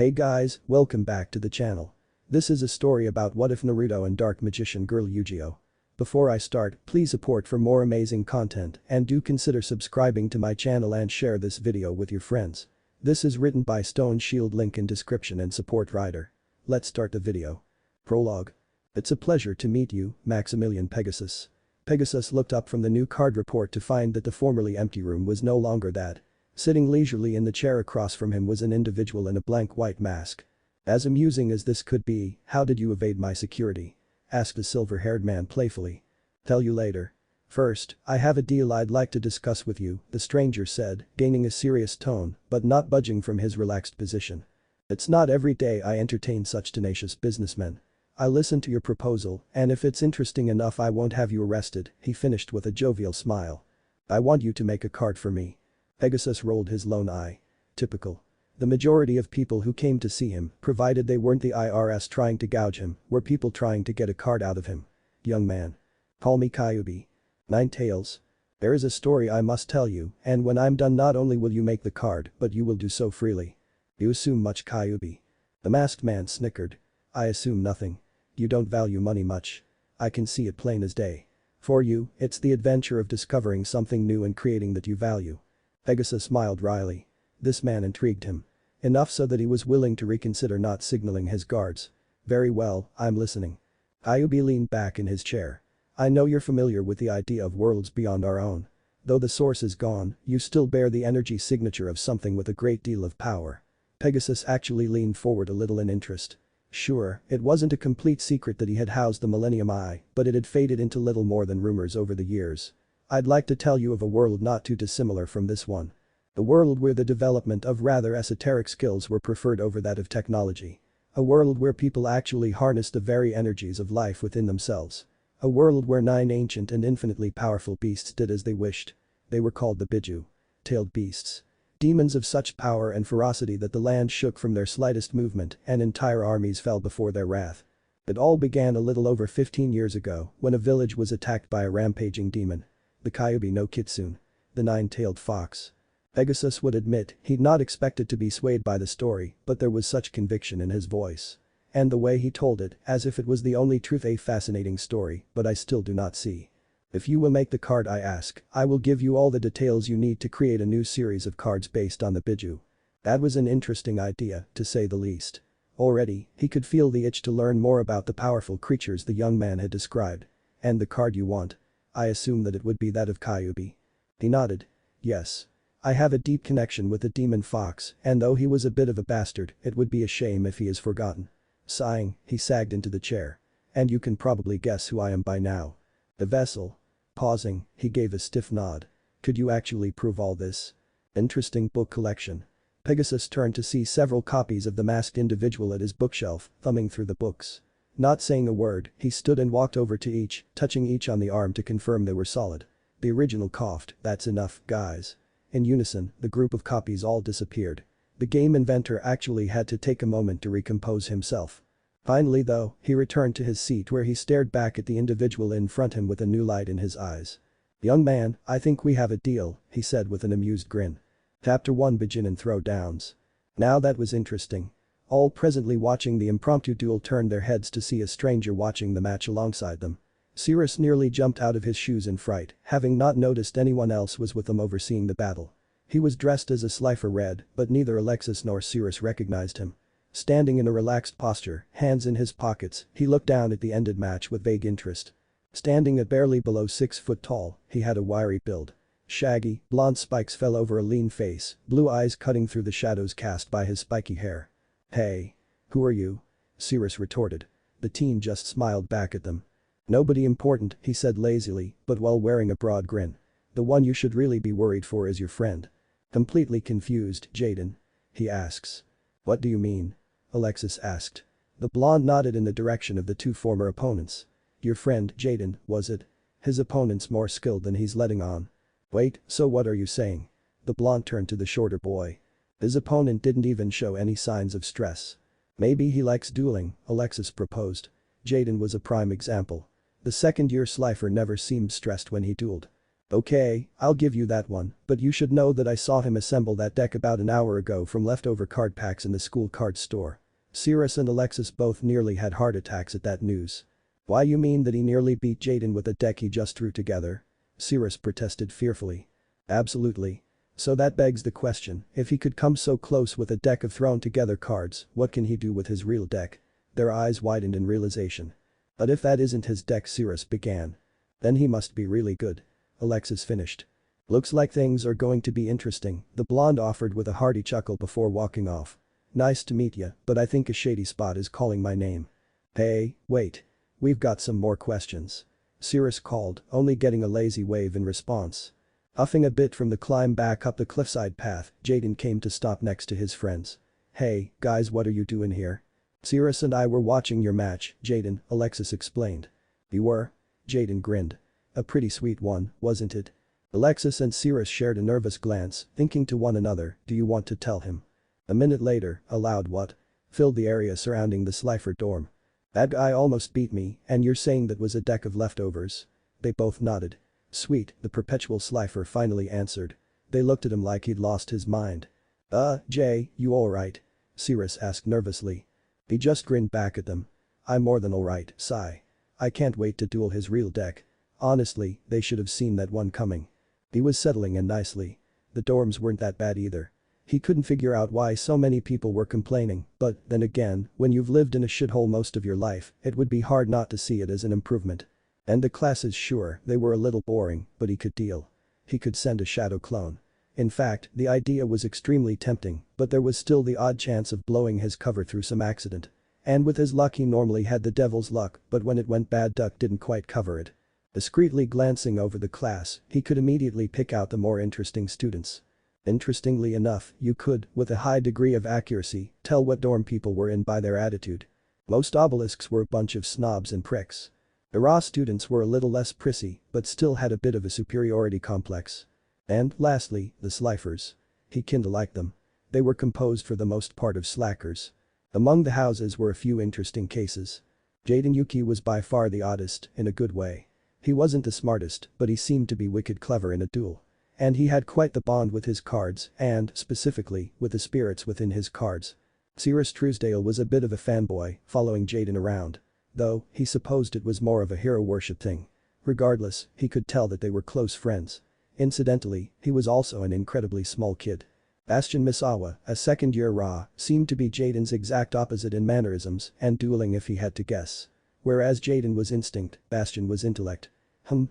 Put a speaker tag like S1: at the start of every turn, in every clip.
S1: Hey guys, welcome back to the channel. This is a story about what if Naruto and dark magician girl Yugioh. Before I start, please support for more amazing content and do consider subscribing to my channel and share this video with your friends. This is written by Stone Shield, link in description and support writer. Let's start the video. Prologue. It's a pleasure to meet you, Maximilian Pegasus. Pegasus looked up from the new card report to find that the formerly empty room was no longer that. Sitting leisurely in the chair across from him was an individual in a blank white mask. As amusing as this could be, how did you evade my security? Asked the silver-haired man playfully. Tell you later. First, I have a deal I'd like to discuss with you, the stranger said, gaining a serious tone, but not budging from his relaxed position. It's not every day I entertain such tenacious businessmen. I listen to your proposal, and if it's interesting enough I won't have you arrested, he finished with a jovial smile. I want you to make a card for me. Pegasus rolled his lone eye. Typical. The majority of people who came to see him, provided they weren't the IRS trying to gouge him, were people trying to get a card out of him. Young man. Call me Kyuubi. Nine Tails. There is a story I must tell you, and when I'm done not only will you make the card, but you will do so freely. You assume much, Kyuubi. The masked man snickered. I assume nothing. You don't value money much. I can see it plain as day. For you, it's the adventure of discovering something new and creating that you value. Pegasus smiled wryly. This man intrigued him. Enough so that he was willing to reconsider not signaling his guards. Very well, I'm listening. Kyuubi leaned back in his chair. I know you're familiar with the idea of worlds beyond our own. Though the source is gone, you still bear the energy signature of something with a great deal of power. Pegasus actually leaned forward a little in interest. Sure, it wasn't a complete secret that he had housed the Millennium Eye, but it had faded into little more than rumors over the years. I'd like to tell you of a world not too dissimilar from this one. A world where the development of rather esoteric skills were preferred over that of technology. A world where people actually harnessed the very energies of life within themselves. A world where 9 ancient and infinitely powerful beasts did as they wished. They were called the Biju. Tailed beasts. Demons of such power and ferocity that the land shook from their slightest movement and entire armies fell before their wrath. It all began a little over 15 years ago when a village was attacked by a rampaging demon. The Kyuubi no Kitsune. The 9-tailed fox. Pegasus would admit he'd not expected to be swayed by the story, but there was such conviction in his voice. And the way he told it, as if it was the only truth. A fascinating story, but I still do not see. If you will make the card I ask, I will give you all the details you need to create a new series of cards based on the Biju. That was an interesting idea, to say the least. Already, he could feel the itch to learn more about the powerful creatures the young man had described. And the card you want? I assume that it would be that of Kyuubi. He nodded. Yes. I have a deep connection with the demon fox, and though he was a bit of a bastard, it would be a shame if he is forgotten. Sighing, he sagged into the chair. And you can probably guess who I am by now. The vessel. Pausing, he gave a stiff nod. Could you actually prove all this? Interesting book collection. Pegasus turned to see several copies of the masked individual at his bookshelf, thumbing through the books. Not saying a word, he stood and walked over to each, touching each on the arm to confirm they were solid. The original coughed, that's enough, guys. In unison, the group of copies all disappeared. The game inventor actually had to take a moment to recompose himself. Finally though, he returned to his seat where he stared back at the individual in front of him with a new light in his eyes. Young man, I think we have a deal, he said with an amused grin. Chapter 1 Begin and Throwdowns. Now that was interesting. All presently watching the impromptu duel turned their heads to see a stranger watching the match alongside them. Cyrus nearly jumped out of his shoes in fright, having not noticed anyone else was with them overseeing the battle. He was dressed as a Slifer Red, but neither Alexis nor Cyrus recognized him. Standing in a relaxed posture, hands in his pockets, he looked down at the ended match with vague interest. Standing at barely below 6 foot tall, he had a wiry build. Shaggy, blonde spikes fell over a lean face, blue eyes cutting through the shadows cast by his spiky hair. Hey. Who are you? Cyrus retorted. The teen just smiled back at them. Nobody important, he said lazily, but while wearing a broad grin. The one you should really be worried for is your friend. Completely confused, Jaden. He asks. What do you mean? Alexis asked. The blonde nodded in the direction of the two former opponents. Your friend, Jaden, was it? His opponent's more skilled than he's letting on. Wait, so what are you saying? The blonde turned to the shorter boy. His opponent didn't even show any signs of stress. Maybe he likes dueling, Alexis proposed. Jaden was a prime example. The second-year Slifer never seemed stressed when he dueled. Okay, I'll give you that one, but you should know that I saw him assemble that deck about an hour ago from leftover card packs in the school card store. Cirrus and Alexis both nearly had heart attacks at that news. Why you mean that he nearly beat Jaden with a deck he just threw together? Cirrus protested fearfully. Absolutely. So that begs the question, if he could come so close with a deck of thrown together cards, what can he do with his real deck? Their eyes widened in realization. But if that isn't his deck, Cirrus began. Then he must be really good. Alexis finished. Looks like things are going to be interesting, the blonde offered with a hearty chuckle before walking off. Nice to meet ya, but I think a shady spot is calling my name. Hey, wait. We've got some more questions. Cirrus called, only getting a lazy wave in response. Huffing a bit from the climb back up the cliffside path, Jaden came to stop next to his friends. Hey, guys, what are you doing here? Cirrus and I were watching your match, Jaden, Alexis explained. You were? Jaden grinned. A pretty sweet one, wasn't it? Alexis and Cirrus shared a nervous glance, thinking to one another, do you want to tell him? A minute later, a loud what? Filled the area surrounding the Slifer dorm. That guy almost beat me, and you're saying that was a deck of leftovers? They both nodded. Sweet, the perpetual Slifer finally answered. They looked at him like he'd lost his mind. Jay, you alright? Cirrus asked nervously. He just grinned back at them. I'm more than alright, sigh. I can't wait to duel his real deck. Honestly, they should have seen that one coming. He was settling in nicely. The dorms weren't that bad either. He couldn't figure out why so many people were complaining, but then again, when you've lived in a shithole most of your life, it would be hard not to see it as an improvement. And the classes, sure, they were a little boring, but he could deal. He could send a shadow clone. In fact, the idea was extremely tempting, but there was still the odd chance of blowing his cover through some accident. And with his luck he normally had the devil's luck, but when it went bad duck didn't quite cover it. Discreetly glancing over the class, he could immediately pick out the more interesting students. Interestingly enough, you could, with a high degree of accuracy, tell what dorm people were in by their attitude. Most obelisks were a bunch of snobs and pricks. The raw students were a little less prissy, but still had a bit of a superiority complex. And, lastly, the Slifers. He kinda liked them. They were composed for the most part of slackers. Among the houses were a few interesting cases. Jaden Yuki was by far the oddest, in a good way. He wasn't the smartest, but he seemed to be wicked clever in a duel. And he had quite the bond with his cards and, specifically, with the spirits within his cards. Cirrus Truesdale was a bit of a fanboy, following Jaden around. Though, he supposed it was more of a hero worship thing. Regardless, he could tell that they were close friends. Incidentally, he was also an incredibly small kid. Bastion Misawa, a second-year Ra, seemed to be Jaden's exact opposite in mannerisms and dueling if he had to guess. Whereas Jaden was instinct, Bastion was intellect.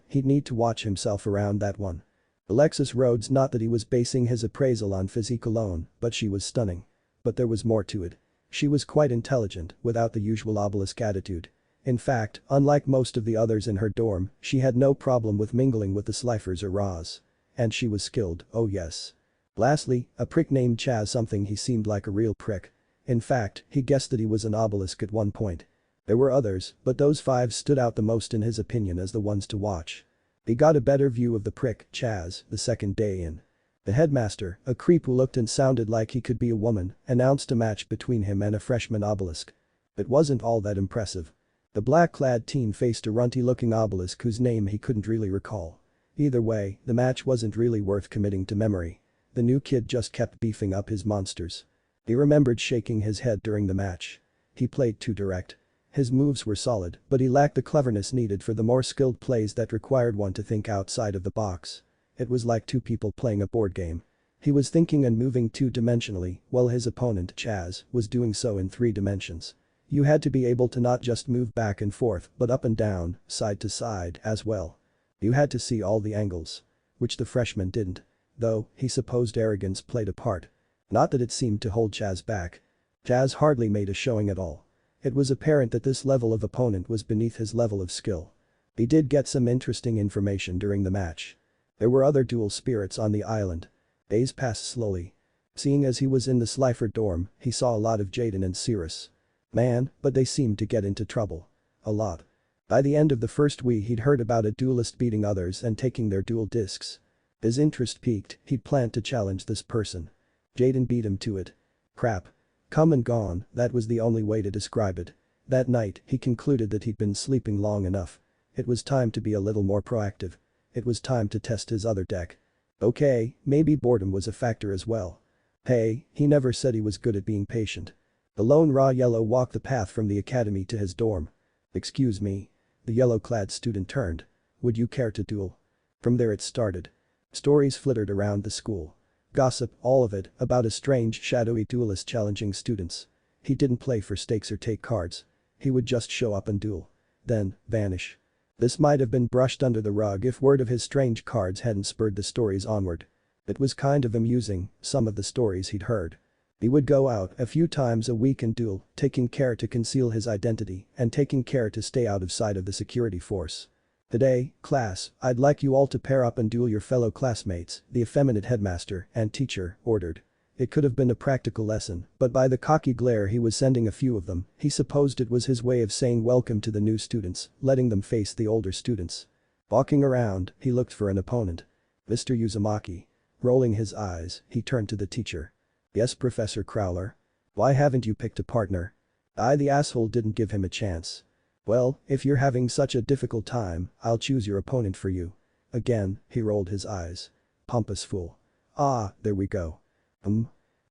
S1: He'd need to watch himself around that one. Alexis Rhodes, not that he was basing his appraisal on physique alone, but she was stunning. But there was more to it. She was quite intelligent, without the usual obelisk attitude. In fact, unlike most of the others in her dorm, she had no problem with mingling with the Slifers or Ras. And she was skilled, oh yes. Lastly, a prick named Chaz, something he seemed like a real prick. In fact, he guessed that he was an obelisk at one point. There were others, but those five stood out the most in his opinion as the ones to watch. He got a better view of the prick, Chaz, the second day in. The headmaster, a creep who looked and sounded like he could be a woman, announced a match between him and a freshman obelisk. It wasn't all that impressive. The black-clad teen faced a runty-looking obelisk whose name he couldn't really recall. Either way, the match wasn't really worth committing to memory. The new kid just kept beefing up his monsters. He remembered shaking his head during the match. He played too direct. His moves were solid, but he lacked the cleverness needed for the more skilled plays that required one to think outside of the box. It was like two people playing a board game. He was thinking and moving two-dimensionally, while his opponent, Chaz, was doing so in 3 dimensions. You had to be able to not just move back and forth, but up and down, side to side, as well. You had to see all the angles. Which the freshman didn't. Though, he supposed arrogance played a part. Not that it seemed to hold Chaz back. Chaz hardly made a showing at all. It was apparent that this level of opponent was beneath his level of skill. He did get some interesting information during the match. There were other dual spirits on the island. Days passed slowly. Seeing as he was in the Slifer dorm, he saw a lot of Jaden and Cirrus. Man, but they seemed to get into trouble. A lot. By the end of the first week he'd heard about a duelist beating others and taking their duel discs. His interest peaked, he'd planned to challenge this person. Jaden beat him to it. Crap. Come and gone, that was the only way to describe it. That night, he concluded that he'd been sleeping long enough. It was time to be a little more proactive. It was time to test his other deck. Okay, maybe boredom was a factor as well. Hey, he never said he was good at being patient. The lone raw yellow walked the path from the academy to his dorm. Excuse me. The yellow-clad student turned. Would you care to duel? From there it started. Stories flittered around the school. Gossip, all of it, about a strange, shadowy duelist challenging students. He didn't play for stakes or take cards. He would just show up and duel. Then, vanish. This might have been brushed under the rug if word of his strange cards hadn't spurred the stories onward. It was kind of amusing, some of the stories he'd heard. He would go out a few times a week and duel, taking care to conceal his identity and taking care to stay out of sight of the security force. Today, class, I'd like you all to pair up and duel your fellow classmates, the effeminate headmaster and teacher ordered. It could have been a practical lesson, but by the cocky glare he was sending a few of them, he supposed it was his way of saying welcome to the new students, letting them face the older students. Walking around, he looked for an opponent. Mr. Uzumaki. Rolling his eyes, he turned to the teacher. Yes, Professor Crowler. Why haven't you picked a partner? The asshole didn't give him a chance. Well, if you're having such a difficult time, I'll choose your opponent for you. Again, he rolled his eyes. Pompous fool. Ah, there we go.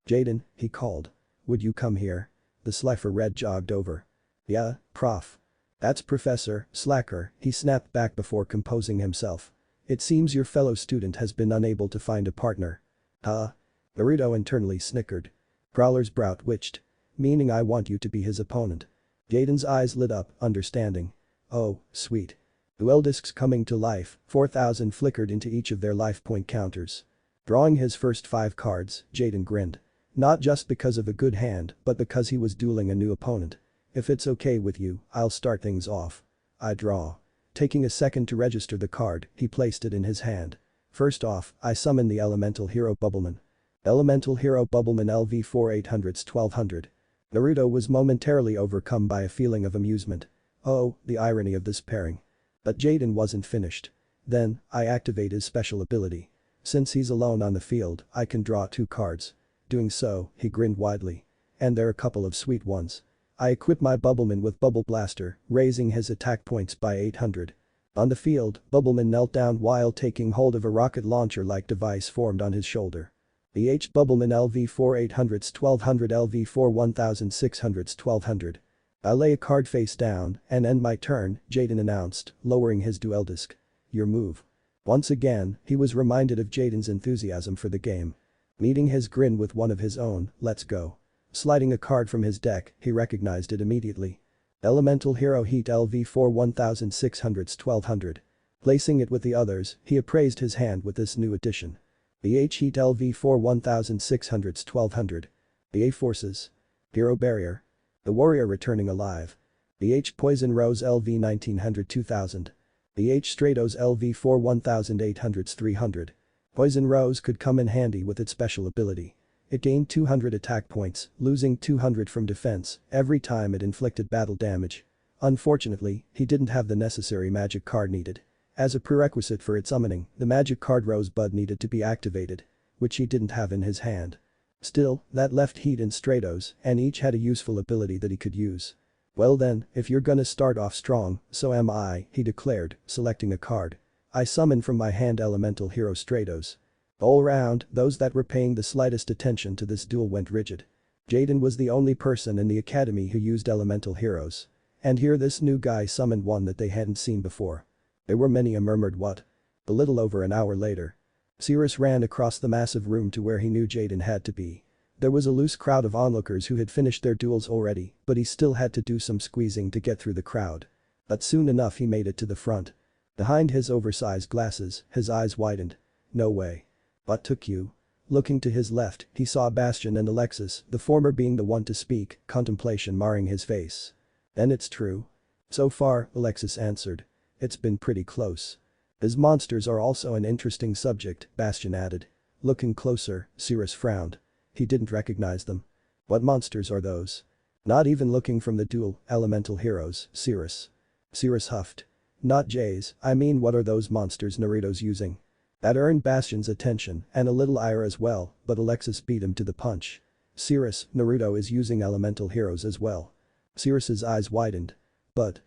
S1: Jaden, he called. Would you come here? The Slifer Red jogged over. Yeah, Prof. That's Professor Slacker, he snapped back before composing himself. It seems your fellow student has been unable to find a partner. Huh? Naruto internally snickered. Prowler's brow twitched. Meaning I want you to be his opponent. Jaden's eyes lit up, understanding. Oh, sweet. Duel discs coming to life, 4,000 flickered into each of their life point counters. Drawing his first 5 cards, Jaden grinned. Not just because of a good hand, but because he was dueling a new opponent. If it's okay with you, I'll start things off. I draw. Taking a second to register the card, he placed it in his hand. First off, I summon the Elemental Hero Bubbleman. Elemental Hero Bubbleman LV4 800s 1200. Naruto was momentarily overcome by a feeling of amusement. Oh, the irony of this pairing. But Jaden wasn't finished. Then, I activate his special ability. Since he's alone on the field, I can draw 2 cards. Doing so, he grinned widely. And they're a couple of sweet ones. I equip my Bubbleman with Bubble Blaster, raising his attack points by 800. On the field, Bubbleman knelt down while taking hold of a rocket launcher-like device formed on his shoulder. The H Bubbleman LV4 800s 1200 LV4 1600s 1200. I lay a card face down and end my turn, Jaden announced, lowering his duel disc. Your move. Once again, he was reminded of Jaden's enthusiasm for the game. Meeting his grin with one of his own, let's go. Sliding a card from his deck, he recognized it immediately. Elemental Hero Heat LV4 1600s 1200. Placing it with the others, he appraised his hand with this new addition. The H Heat LV4 1600s 1200. The A Forces. Hero Barrier. The Warrior returning alive. The H Poison Rose LV 1900 2000. The H Stratos LV4 1800s 300. Poison Rose could come in handy with its special ability. It gained 200 attack points, losing 200 from defense every time it inflicted battle damage. Unfortunately, he didn't have the necessary magic card needed. As a prerequisite for its summoning, the magic card Rosebud needed to be activated, which he didn't have in his hand. Still, that left Heat and Stratos, and each had a useful ability that he could use. Well then, if you're gonna start off strong, so am I, he declared, selecting a card. I summon from my hand Elemental Hero Stratos. All round, those that were paying the slightest attention to this duel went rigid. Jaden was the only person in the academy who used elemental heroes. And here this new guy summoned one that they hadn't seen before. There were many a murmured what? A little over an hour later. Cyrus ran across the massive room to where he knew Jaden had to be. There was a loose crowd of onlookers who had finished their duels already, but he still had to do some squeezing to get through the crowd. But soon enough he made it to the front. Behind his oversized glasses, his eyes widened. No way. What took you? Looking to his left, he saw Bastion and Alexis, the former being the one to speak, contemplation marring his face. Then it's true. So far, Alexis answered. It's been pretty close. His monsters are also an interesting subject, Bastion added. Looking closer, Cyrus frowned. He didn't recognize them. What monsters are those? Not even looking from the duel, elemental heroes, Cyrus. Cyrus huffed. Not Jay's, I mean what are those monsters Naruto's using? That earned Bastion's attention and a little ire as well, but Alexis beat him to the punch. Cyrus, Naruto is using elemental heroes as well. Cyrus's eyes widened. But.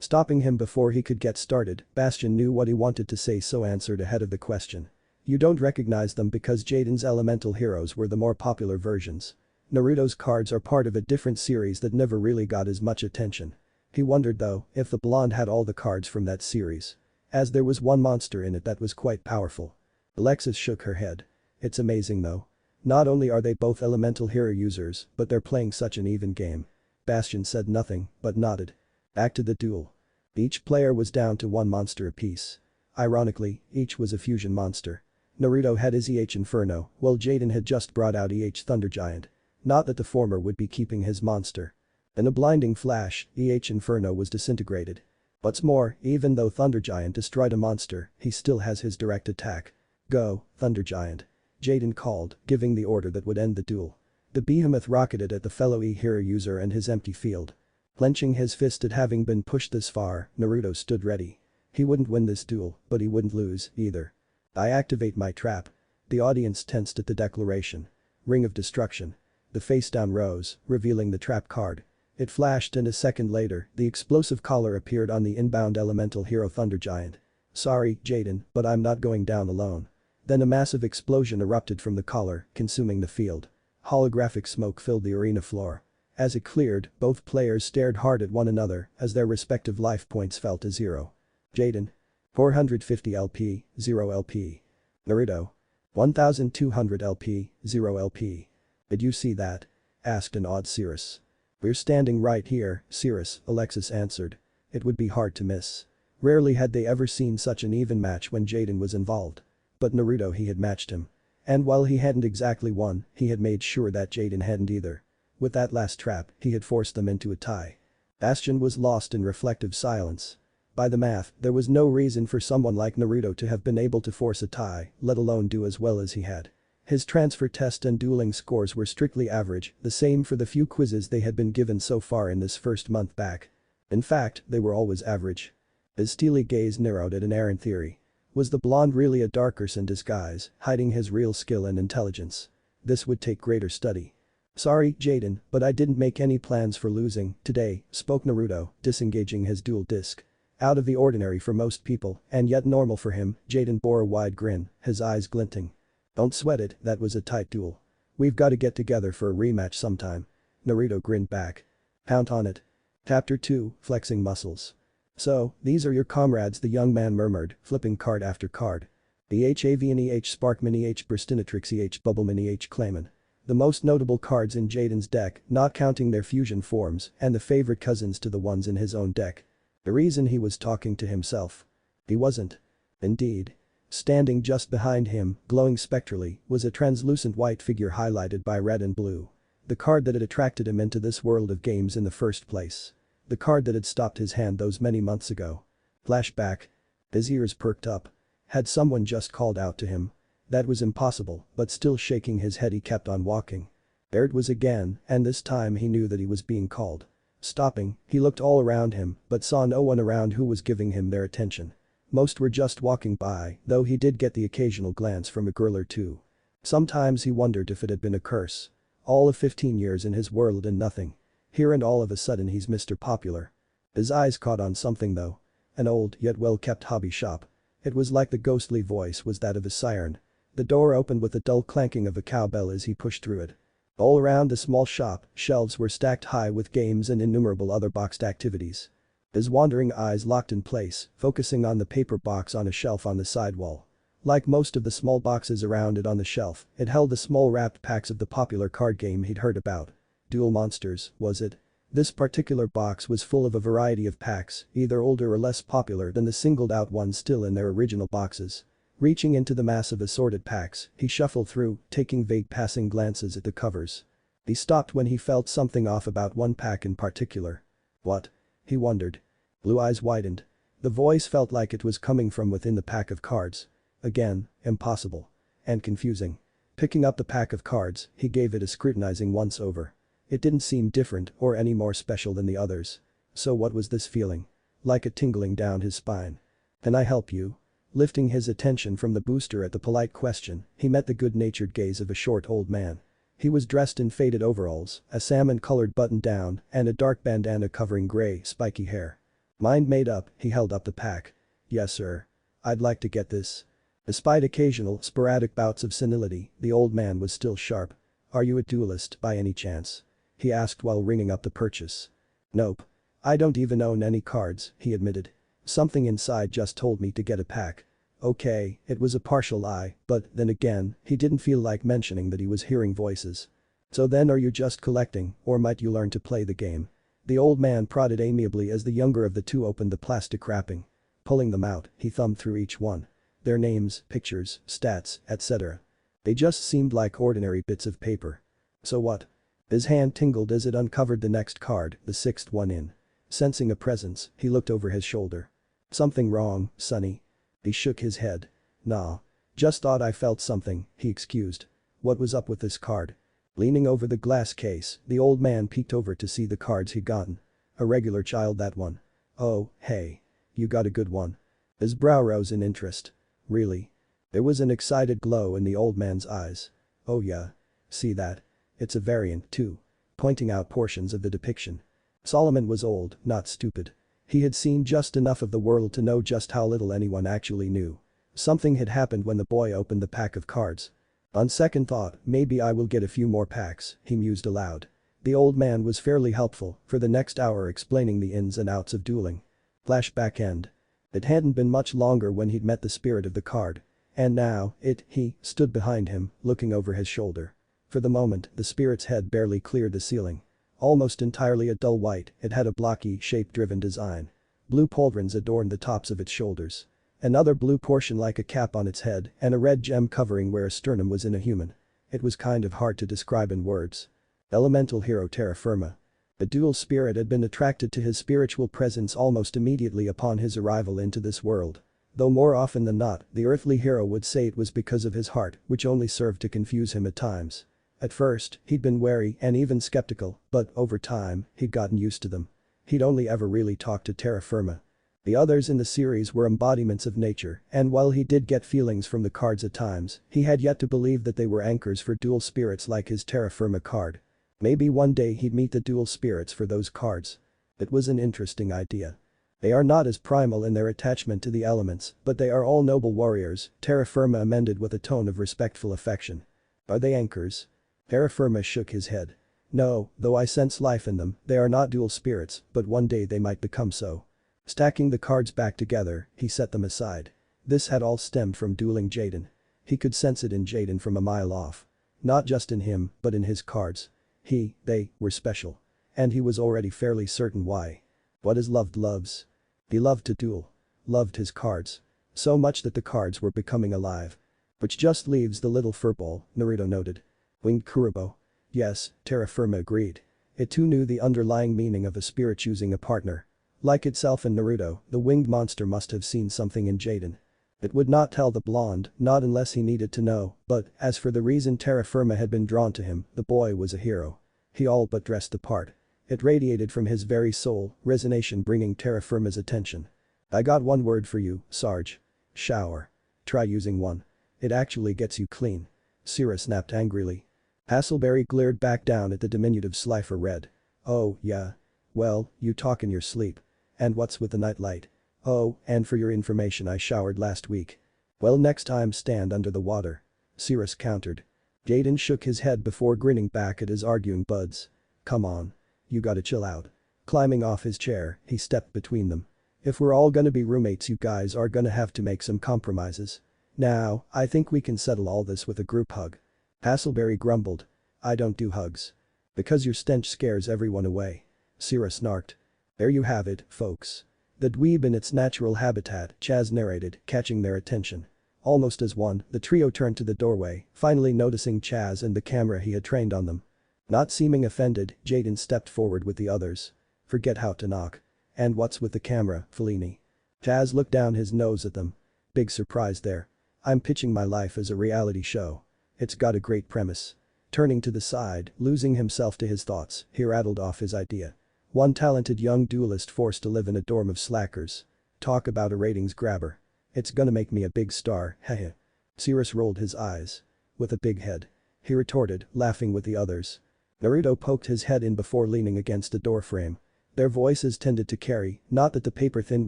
S1: Stopping him before he could get started, Bastion knew what he wanted to say so answered ahead of the question. You don't recognize them because Jaden's elemental heroes were the more popular versions. Naruto's cards are part of a different series that never really got as much attention. He wondered though if the blonde had all the cards from that series. As there was one monster in it that was quite powerful. Alexis shook her head. It's amazing though. Not only are they both elemental hero users, but they're playing such an even game. Bastion said nothing, but nodded. Back to the duel. Each player was down to one monster apiece. Ironically, each was a fusion monster. Naruto had his Inferno, while Jaden had just brought out Thunder Giant. Not that the former would be keeping his monster. In a blinding flash, Inferno was disintegrated. What's more, even though Thunder Giant destroyed a monster, he still has his direct attack. Go, Thunder Giant. Jaden called, giving the order that would end the duel. The behemoth rocketed at the fellow hero user and his empty field. Clenching his fist at having been pushed this far, Naruto stood ready. He wouldn't win this duel, but he wouldn't lose, either. I activate my trap. The audience tensed at the declaration. Ring of Destruction. The face down rose, revealing the trap card. It flashed and a second later, the explosive collar appeared on the inbound elemental hero Thunder Giant. Sorry, Jaden, but I'm not going down alone. Then a massive explosion erupted from the collar, consuming the field. Holographic smoke filled the arena floor. As it cleared, both players stared hard at one another as their respective life points fell to zero. Jaden. 450 LP, 0 LP. Naruto. 1200 LP, 0 LP. Did you see that? Asked an awed Cirrus. We're standing right here, Cirrus, Alexis answered. It would be hard to miss. Rarely had they ever seen such an even match when Jaden was involved. But Naruto he had matched him. And while he hadn't exactly won, he had made sure that Jaden hadn't either. With that last trap, he had forced them into a tie. Bastion was lost in reflective silence. By the math, there was no reason for someone like Naruto to have been able to force a tie, let alone do as well as he had. His transfer test and dueling scores were strictly average, the same for the few quizzes they had been given so far in this first month back. In fact, they were always average. His steely gaze narrowed at an errant theory. Was the blonde really a darkness in disguise, hiding his real skill and intelligence? This would take greater study. Sorry, Jaden, but I didn't make any plans for losing today, spoke Naruto, disengaging his dual disc. Out of the ordinary for most people, and yet normal for him, Jaden bore a wide grin, his eyes glinting. Don't sweat it, that was a tight duel. We've got to get together for a rematch sometime. Naruto grinned back. Count on it. Chapter 2, Flexing Muscles. So, these are your comrades, the young man murmured, flipping card after card. The Avian Sparkman Burstinatrix Bubbleman Clayman. The most notable cards in Jaden's deck, not counting their fusion forms, and the favorite cousins to the ones in his own deck. The reason he was talking to himself. He wasn't. Indeed. Standing just behind him, glowing spectrally, was a translucent white figure highlighted by red and blue. The card that had attracted him into this world of games in the first place. The card that had stopped his hand those many months ago. Flashback. His ears perked up. Had someone just called out to him? That was impossible, but still shaking his head he kept on walking. There it was again, and this time he knew that he was being called. Stopping, he looked all around him, but saw no one around who was giving him their attention. Most were just walking by, though he did get the occasional glance from a girl or two. Sometimes he wondered if it had been a curse. All of 15 years in his world and nothing. Here and all of a sudden he's Mr. Popular. His eyes caught on something though. An old yet well-kept hobby shop. It was like the ghostly voice was that of a siren. The door opened with the dull clanking of a cowbell as he pushed through it. All around the small shop, shelves were stacked high with games and innumerable other boxed activities. His wandering eyes locked in place, focusing on the paper box on a shelf on the side wall. Like most of the small boxes around it on the shelf, it held the small wrapped packs of the popular card game he'd heard about. Duel Monsters, was it? This particular box was full of a variety of packs, either older or less popular than the singled-out ones still in their original boxes. Reaching into the mass of assorted packs, he shuffled through, taking vague passing glances at the covers. He stopped when he felt something off about one pack in particular. What? He wondered. Blue eyes widened. The voice felt like it was coming from within the pack of cards. Again, impossible. And confusing. Picking up the pack of cards, he gave it a scrutinizing once over. It didn't seem different or any more special than the others. So what was this feeling? Like a tingling down his spine. Can I help you? Lifting his attention from the booster at the polite question, he met the good-natured gaze of a short old man. He was dressed in faded overalls, a salmon-colored button-down, and a dark bandana covering gray, spiky hair. Mind made up, he held up the pack. Yes sir. I'd like to get this. Despite occasional, sporadic bouts of senility, the old man was still sharp. Are you a duelist by any chance? He asked while ringing up the purchase. Nope. I don't even own any cards, he admitted. Something inside just told me to get a pack. Okay, it was a partial lie, but then again, he didn't feel like mentioning that he was hearing voices. So then are you just collecting, or might you learn to play the game? The old man prodded amiably as the younger of the two opened the plastic wrapping. Pulling them out, he thumbed through each one. Their names, pictures, stats, etc. They just seemed like ordinary bits of paper. So what? His hand tingled as it uncovered the next card, the sixth one in. Sensing a presence, he looked over his shoulder. Something wrong, Sonny? He shook his head. Nah. Just thought I felt something, he excused. What was up with this card? Leaning over the glass case, the old man peeked over to see the cards he'd gotten. A regular child, that one. Oh, hey. You got a good one. His brow rose in interest. Really? There was an excited glow in the old man's eyes. Oh yeah. See that? It's a variant too. Pointing out portions of the depiction. Solomon was old, not stupid. He had seen just enough of the world to know just how little anyone actually knew. Something had happened when the boy opened the pack of cards. On second thought, maybe I will get a few more packs, he mused aloud. The old man was fairly helpful for the next hour explaining the ins and outs of dueling. Flashback end. It hadn't been much longer when he'd met the spirit of the card. And now, he stood behind him, looking over his shoulder. For the moment, the spirit's head barely cleared the ceiling. Almost entirely a dull white, it had a blocky, shape-driven design. Blue pauldrons adorned the tops of its shoulders. Another blue portion like a cap on its head, and a red gem covering where a sternum was in a human. It was kind of hard to describe in words. Elemental hero terra firma. The dual spirit had been attracted to his spiritual presence almost immediately upon his arrival into this world. Though more often than not, the earthly hero would say it was because of his heart, which only served to confuse him at times. At first, he'd been wary and even skeptical, but over time, he'd gotten used to them. He'd only ever really talked to terra firma. The others in the series were embodiments of nature, and while he did get feelings from the cards at times, he had yet to believe that they were anchors for dual spirits like his terra firma card. Maybe one day he'd meet the dual spirits for those cards. It was an interesting idea. They are not as primal in their attachment to the elements, but they are all noble warriors, terra firma amended with a tone of respectful affection. Are they anchors? Terra firma shook his head. No, though I sense life in them, they are not dual spirits, but one day they might become so. Stacking the cards back together, he set them aside. This had all stemmed from dueling Jaden. He could sense it in Jaden from a mile off. Not just in him, but in his cards. They were special. And he was already fairly certain why. What is loved loves. He loved to duel. Loved his cards. So much that the cards were becoming alive. Which just leaves the little furball, Naruto noted. Winged Kurobo. Yes, terra firma agreed. It too knew the underlying meaning of a spirit choosing a partner. Like itself in Naruto, the winged monster must have seen something in Jaden. It would not tell the blonde, not unless he needed to know, but as for the reason terra firma had been drawn to him, the boy was a hero. He all but dressed the part. It radiated from his very soul, resonation bringing terra firma's attention. I got one word for you, Sarge. Shower. Try using one. It actually gets you clean. Sira snapped angrily. Hasselberry glared back down at the diminutive Slifer Red. Oh, yeah. Well, you talk in your sleep. And what's with the nightlight? Oh, and for your information I showered last week. Well, next time stand under the water. Sirius countered. Jaden shook his head before grinning back at his arguing buds. Come on. You gotta chill out. Climbing off his chair, he stepped between them. If we're all gonna be roommates, you guys are gonna have to make some compromises. Now, I think we can settle all this with a group hug. Hasselberry grumbled. I don't do hugs. Because your stench scares everyone away. Sira snarked. There you have it, folks. The dweeb in its natural habitat, Chaz narrated, catching their attention. Almost as one, the trio turned to the doorway, finally noticing Chaz and the camera he had trained on them. Not seeming offended, Jaden stepped forward with the others. Forget how to knock. And what's with the camera, Fellini? Chaz looked down his nose at them. Big surprise there. I'm pitching my life as a reality show. It's got a great premise. Turning to the side, losing himself to his thoughts, he rattled off his idea. One talented young duelist forced to live in a dorm of slackers. Talk about a ratings grabber. It's gonna make me a big star, heh. Sirius rolled his eyes. With a big head. He retorted, laughing with the others. Naruto poked his head in before leaning against the doorframe. Their voices tended to carry, not that the paper-thin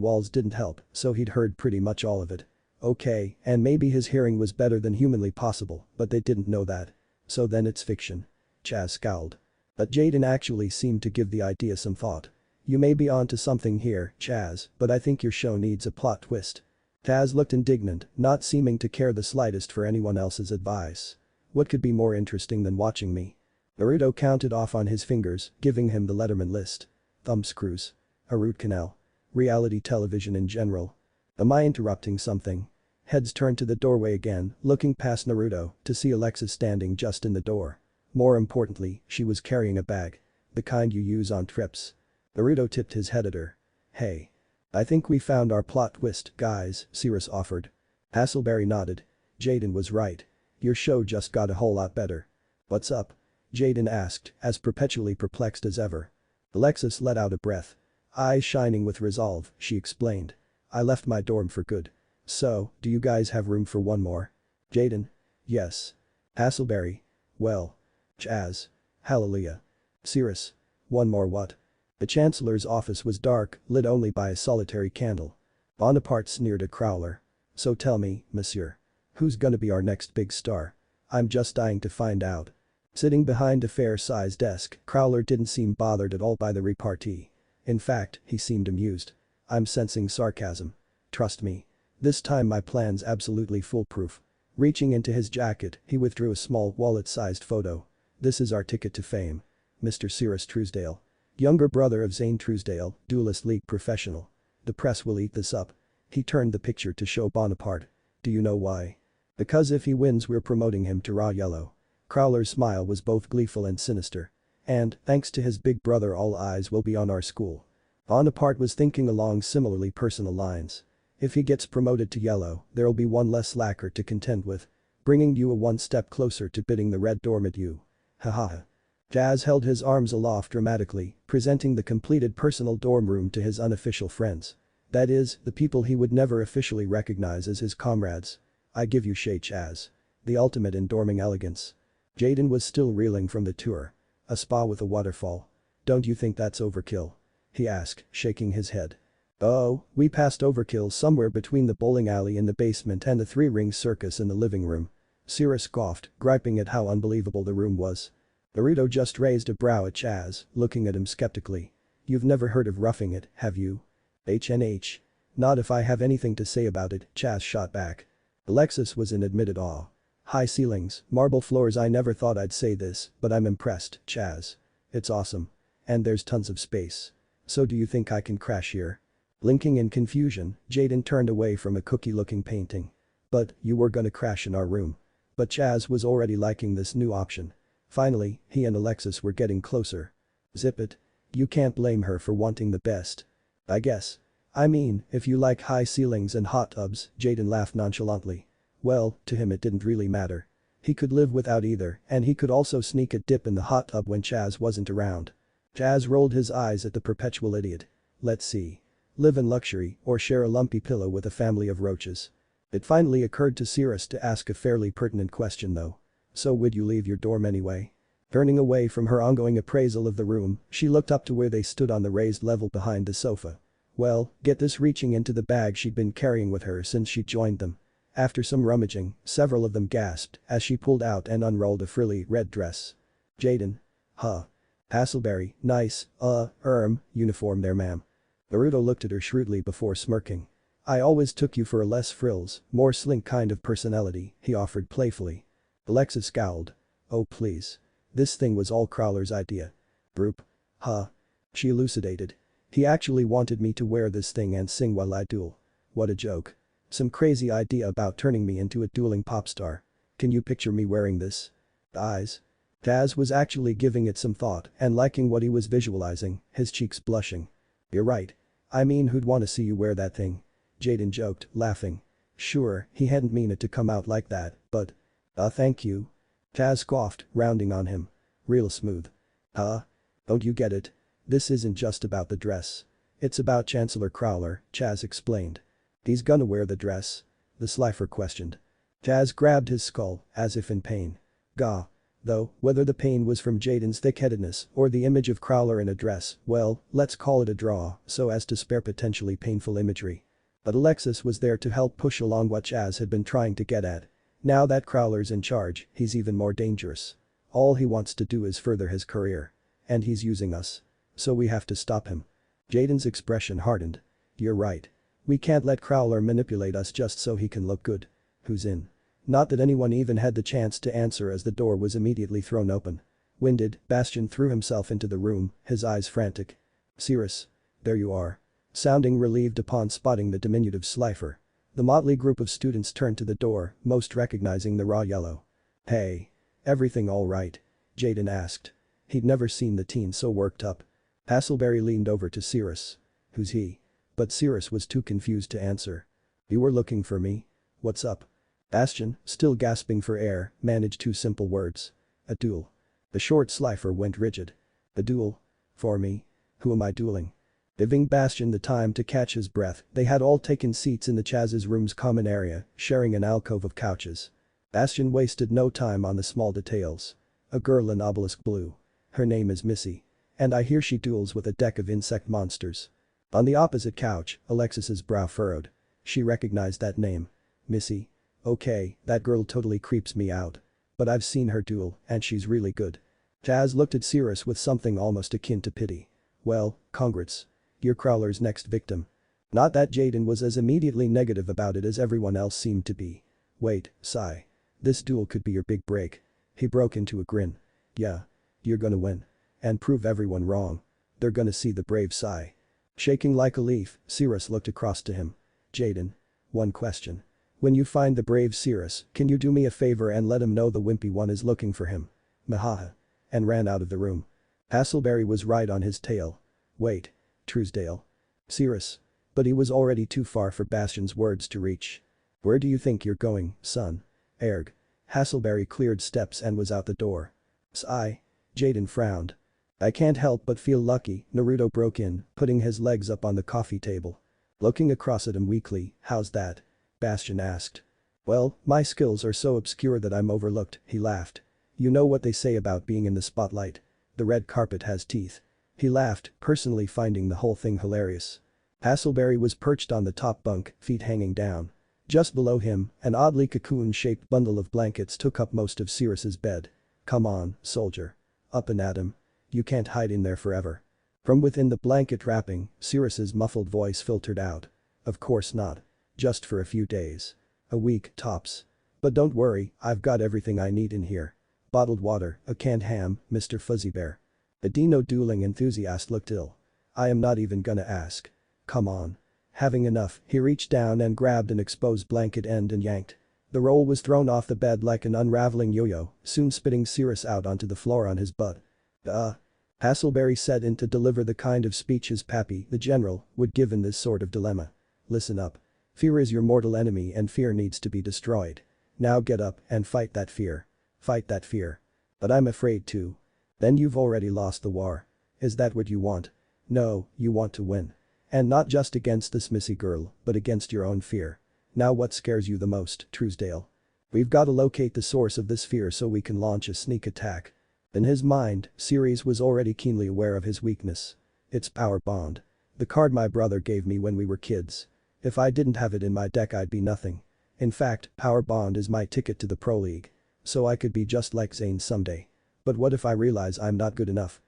S1: walls didn't help, so he'd heard pretty much all of it. Okay, and maybe his hearing was better than humanly possible, but they didn't know that. So then it's fiction. Chaz scowled. But Jaden actually seemed to give the idea some thought. You may be onto something here, Chaz, but I think your show needs a plot twist. Chaz looked indignant, not seeming to care the slightest for anyone else's advice. What could be more interesting than watching me? Naruto counted off on his fingers, giving him the Letterman list. Thumbscrews. A root canal. Reality television in general. Am I interrupting something? Heads turned to the doorway again, looking past Naruto to see Alexis standing just in the door. More importantly, she was carrying a bag. The kind you use on trips. Naruto tipped his head at her. Hey. I think we found our plot twist, guys, Cirrus offered. Hasselberry nodded. Jaden was right. Your show just got a whole lot better. What's up? Jaden asked, as perpetually perplexed as ever. Alexis let out a breath. Eyes shining with resolve, she explained. I left my dorm for good. So, do you guys have room for one more? Jaden. Yes. Hasselberry. Well. Chaz. Hallelujah. Cirrus. One more what? The Chancellor's office was dark, lit only by a solitary candle. Bonaparte sneered at Crowler. So tell me, monsieur. Who's gonna be our next big star? I'm just dying to find out. Sitting behind a fair-sized desk, Crowler didn't seem bothered at all by the repartee. In fact, he seemed amused. I'm sensing sarcasm. Trust me. This time my plan's absolutely foolproof. Reaching into his jacket, he withdrew a small wallet-sized photo. This is our ticket to fame. Mr. Cirrus Truesdale. Younger brother of Zane Truesdale, Duelist League professional. The press will eat this up. He turned the picture to show Bonaparte. Do you know why? Because if he wins we're promoting him to raw yellow. Crowler's smile was both gleeful and sinister. And, thanks to his big brother all eyes will be on our school. Bonaparte was thinking along similarly personal lines. If he gets promoted to yellow, there'll be one less slacker to contend with. Bringing you one step closer to bidding the red dorm at you. Haha. Chaz held his arms aloft dramatically, presenting the completed personal dorm room to his unofficial friends. That is, the people he would never officially recognize as his comrades. I give you Shay Chaz. The ultimate in dorming elegance. Jaden was still reeling from the tour. A spa with a waterfall. Don't you think that's overkill? He asked, shaking his head. Oh, we passed overkill somewhere between the bowling alley in the basement and the three-ring circus in the living room. Cirrus scoffed, griping at how unbelievable the room was. Naruto just raised a brow at Chaz, looking at him skeptically. You've never heard of roughing it, have you? HNH. Not if I have anything to say about it, Chaz shot back. Alexis was in admitted awe. High ceilings, marble floors. I never thought I'd say this, but I'm impressed, Chaz. It's awesome. And there's tons of space. So do you think I can crash here? Blinking in confusion, Jaden turned away from a cookie-looking painting. But, you were gonna crash in our room. But Chaz was already liking this new option. Finally, he and Alexis were getting closer. Zip it. You can't blame her for wanting the best. I guess. I mean, if you like high ceilings and hot tubs, Jaden laughed nonchalantly. Well, to him it didn't really matter. He could live without either, and he could also sneak a dip in the hot tub when Chaz wasn't around. Chaz rolled his eyes at the perpetual idiot. Let's see. Live in luxury or share a lumpy pillow with a family of roaches. It finally occurred to Cirrus to ask a fairly pertinent question though. So would you leave your dorm anyway? Turning away from her ongoing appraisal of the room, she looked up to where they stood on the raised level behind the sofa. Well, get this, reaching into the bag she'd been carrying with her since she joined them. After some rummaging, several of them gasped as she pulled out and unrolled a frilly red dress. Jaden. Huh. Hasselberry, nice, uniform there ma'am. Naruto looked at her shrewdly before smirking. I always took you for a less frills, more slink kind of personality, he offered playfully. Alexis scowled. Oh please. This thing was all Crowler's idea. Broop. Huh. She elucidated. He actually wanted me to wear this thing and sing while I duel. What a joke. Some crazy idea about turning me into a dueling pop star. Can you picture me wearing this? Eyes. Chaz was actually giving it some thought and liking what he was visualizing, his cheeks blushing. You're right. I mean, who'd want to see you wear that thing? Jaden joked, laughing. Sure, he hadn't mean it to come out like that, but… thank you. Chaz scoffed, rounding on him. Real smooth. Don't you get it? This isn't just about the dress. It's about Chancellor Crowler, Chaz explained. He's gonna wear the dress? The Slifer questioned. Chaz grabbed his skull, as if in pain. Gah. Though, whether the pain was from Jaden's thick-headedness or the image of Crowler in a dress, well, let's call it a draw so as to spare potentially painful imagery. But Alexis was there to help push along what Chaz had been trying to get at. Now that Crowler's in charge, he's even more dangerous. All he wants to do is further his career. And he's using us. So we have to stop him. Jaden's expression hardened. You're right. We can't let Crowler manipulate us just so he can look good. Who's in? Not that anyone even had the chance to answer as the door was immediately thrown open. Winded, Bastion threw himself into the room, his eyes frantic. Cirrus. There you are. Sounding relieved upon spotting the diminutive Slifer. The motley group of students turned to the door, most recognizing the raw yellow. Hey. Everything all right? Jaden asked. He'd never seen the teen so worked up. Hasselberry leaned over to Cirrus. Who's he? But Cirrus was too confused to answer. You were looking for me? What's up? Bastion, still gasping for air, managed two simple words. A duel. The short Slifer went rigid. A duel? For me? Who am I dueling? Giving Bastion the time to catch his breath, they had all taken seats in the Chaz's room's common area, sharing an alcove of couches. Bastion wasted no time on the small details. A girl in obelisk blue. Her name is Missy. And I hear she duels with a deck of insect monsters. On the opposite couch, Alexis's brow furrowed. She recognized that name. Missy. Okay, that girl totally creeps me out. But I've seen her duel, and she's really good. Chaz looked at Cirrus with something almost akin to pity. Well, congrats. You're Crowler's next victim. Not that Jaden was as immediately negative about it as everyone else seemed to be. Wait, sigh. This duel could be your big break. He broke into a grin. Yeah. You're gonna win. And prove everyone wrong. They're gonna see the brave sigh. Shaking like a leaf, Cirrus looked across to him. Jaden. One question. When you find the brave Cirrus, can you do me a favor and let him know the wimpy one is looking for him? Mahaha. And ran out of the room. Hasselberry was right on his tail. Wait. Truesdale. Cirrus. But he was already too far for Bastion's words to reach. Where do you think you're going, son? Erg. Hasselberry cleared steps and was out the door. Sigh. Jaden frowned. I can't help but feel lucky, Naruto broke in, putting his legs up on the coffee table. Looking across at him weakly, how's that? Bastion asked. Well, my skills are so obscure that I'm overlooked, he laughed. You know what they say about being in the spotlight. The red carpet has teeth. He laughed, personally finding the whole thing hilarious. Hasselberry was perched on the top bunk, feet hanging down. Just below him, an oddly cocoon-shaped bundle of blankets took up most of Cirrus's bed. Come on, soldier. Up and at him. You can't hide in there forever. From within the blanket wrapping, Cirrus's muffled voice filtered out. Of course not. Just for a few days. A week, tops. But don't worry, I've got everything I need in here. Bottled water, a canned ham, Mr. Fuzzy Bear. The Dino dueling enthusiast looked ill. I am not even gonna ask. Come on. Having enough, he reached down and grabbed an exposed blanket end and yanked. The roll was thrown off the bed like an unraveling yo-yo, soon spitting Cirrus out onto the floor on his butt. Hasselberry set in to deliver the kind of speech his pappy, the general, would give in this sort of dilemma. Listen up. Fear is your mortal enemy and fear needs to be destroyed. Now get up and fight that fear. Fight that fear. But I'm afraid to. Then you've already lost the war. Is that what you want? No, you want to win. And not just against this Missy girl, but against your own fear. Now what scares you the most, Truesdale? We've got to locate the source of this fear so we can launch a sneak attack. In his mind, Ceres was already keenly aware of his weakness. It's Power Bond. The card my brother gave me when we were kids. If I didn't have it in my deck I'd be nothing. In fact, Power Bond is my ticket to the Pro League. So I could be just like Zane someday. But what if I realize I'm not good enough?